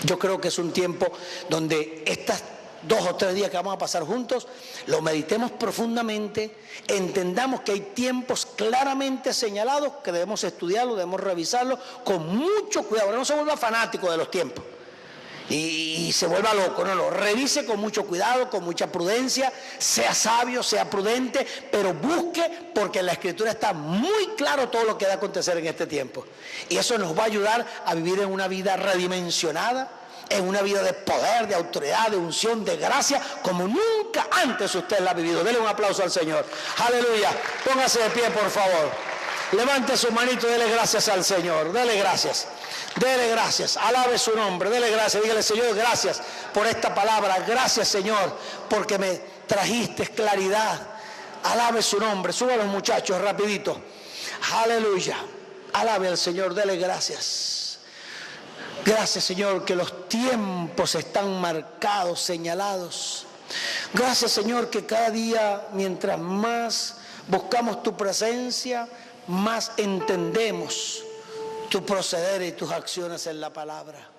Yo creo que es un tiempo donde estas 2 o 3 días que vamos a pasar juntos, lo meditemos profundamente, entendamos que hay tiempos claramente señalados que debemos estudiarlo, debemos revisarlo con mucho cuidado. No se vuelva fanático de los tiempos y se vuelva loco, no, revise con mucho cuidado, con mucha prudencia, sea sabio, sea prudente, pero busque, porque en la Escritura está muy claro todo lo que va a acontecer en este tiempo, y eso nos va a ayudar a vivir en una vida redimensionada, en una vida de poder, de autoridad, de unción, de gracia, como nunca antes usted la ha vivido. Dele un aplauso al Señor. Aleluya. Póngase de pie, por favor. Levante su manito y dele gracias al Señor. Dele gracias. Dele gracias. Alabe su nombre. Dele gracias. Dígale, Señor, gracias por esta palabra. Gracias, Señor, porque me trajiste claridad. Alabe su nombre. Suba a los muchachos rapidito. Aleluya. Alabe al Señor. Dele gracias. Gracias, Señor, que los tiempos están marcados, señalados. Gracias, Señor, que cada día, mientras más buscamos tu presencia, más entendemos tu proceder y tus acciones en la palabra.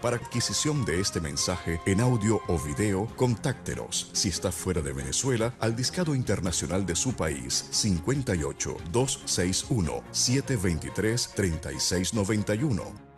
Para adquisición de este mensaje en audio o video, contáctenos. Si está fuera de Venezuela, al discado internacional de su país, 58 261 723 3691.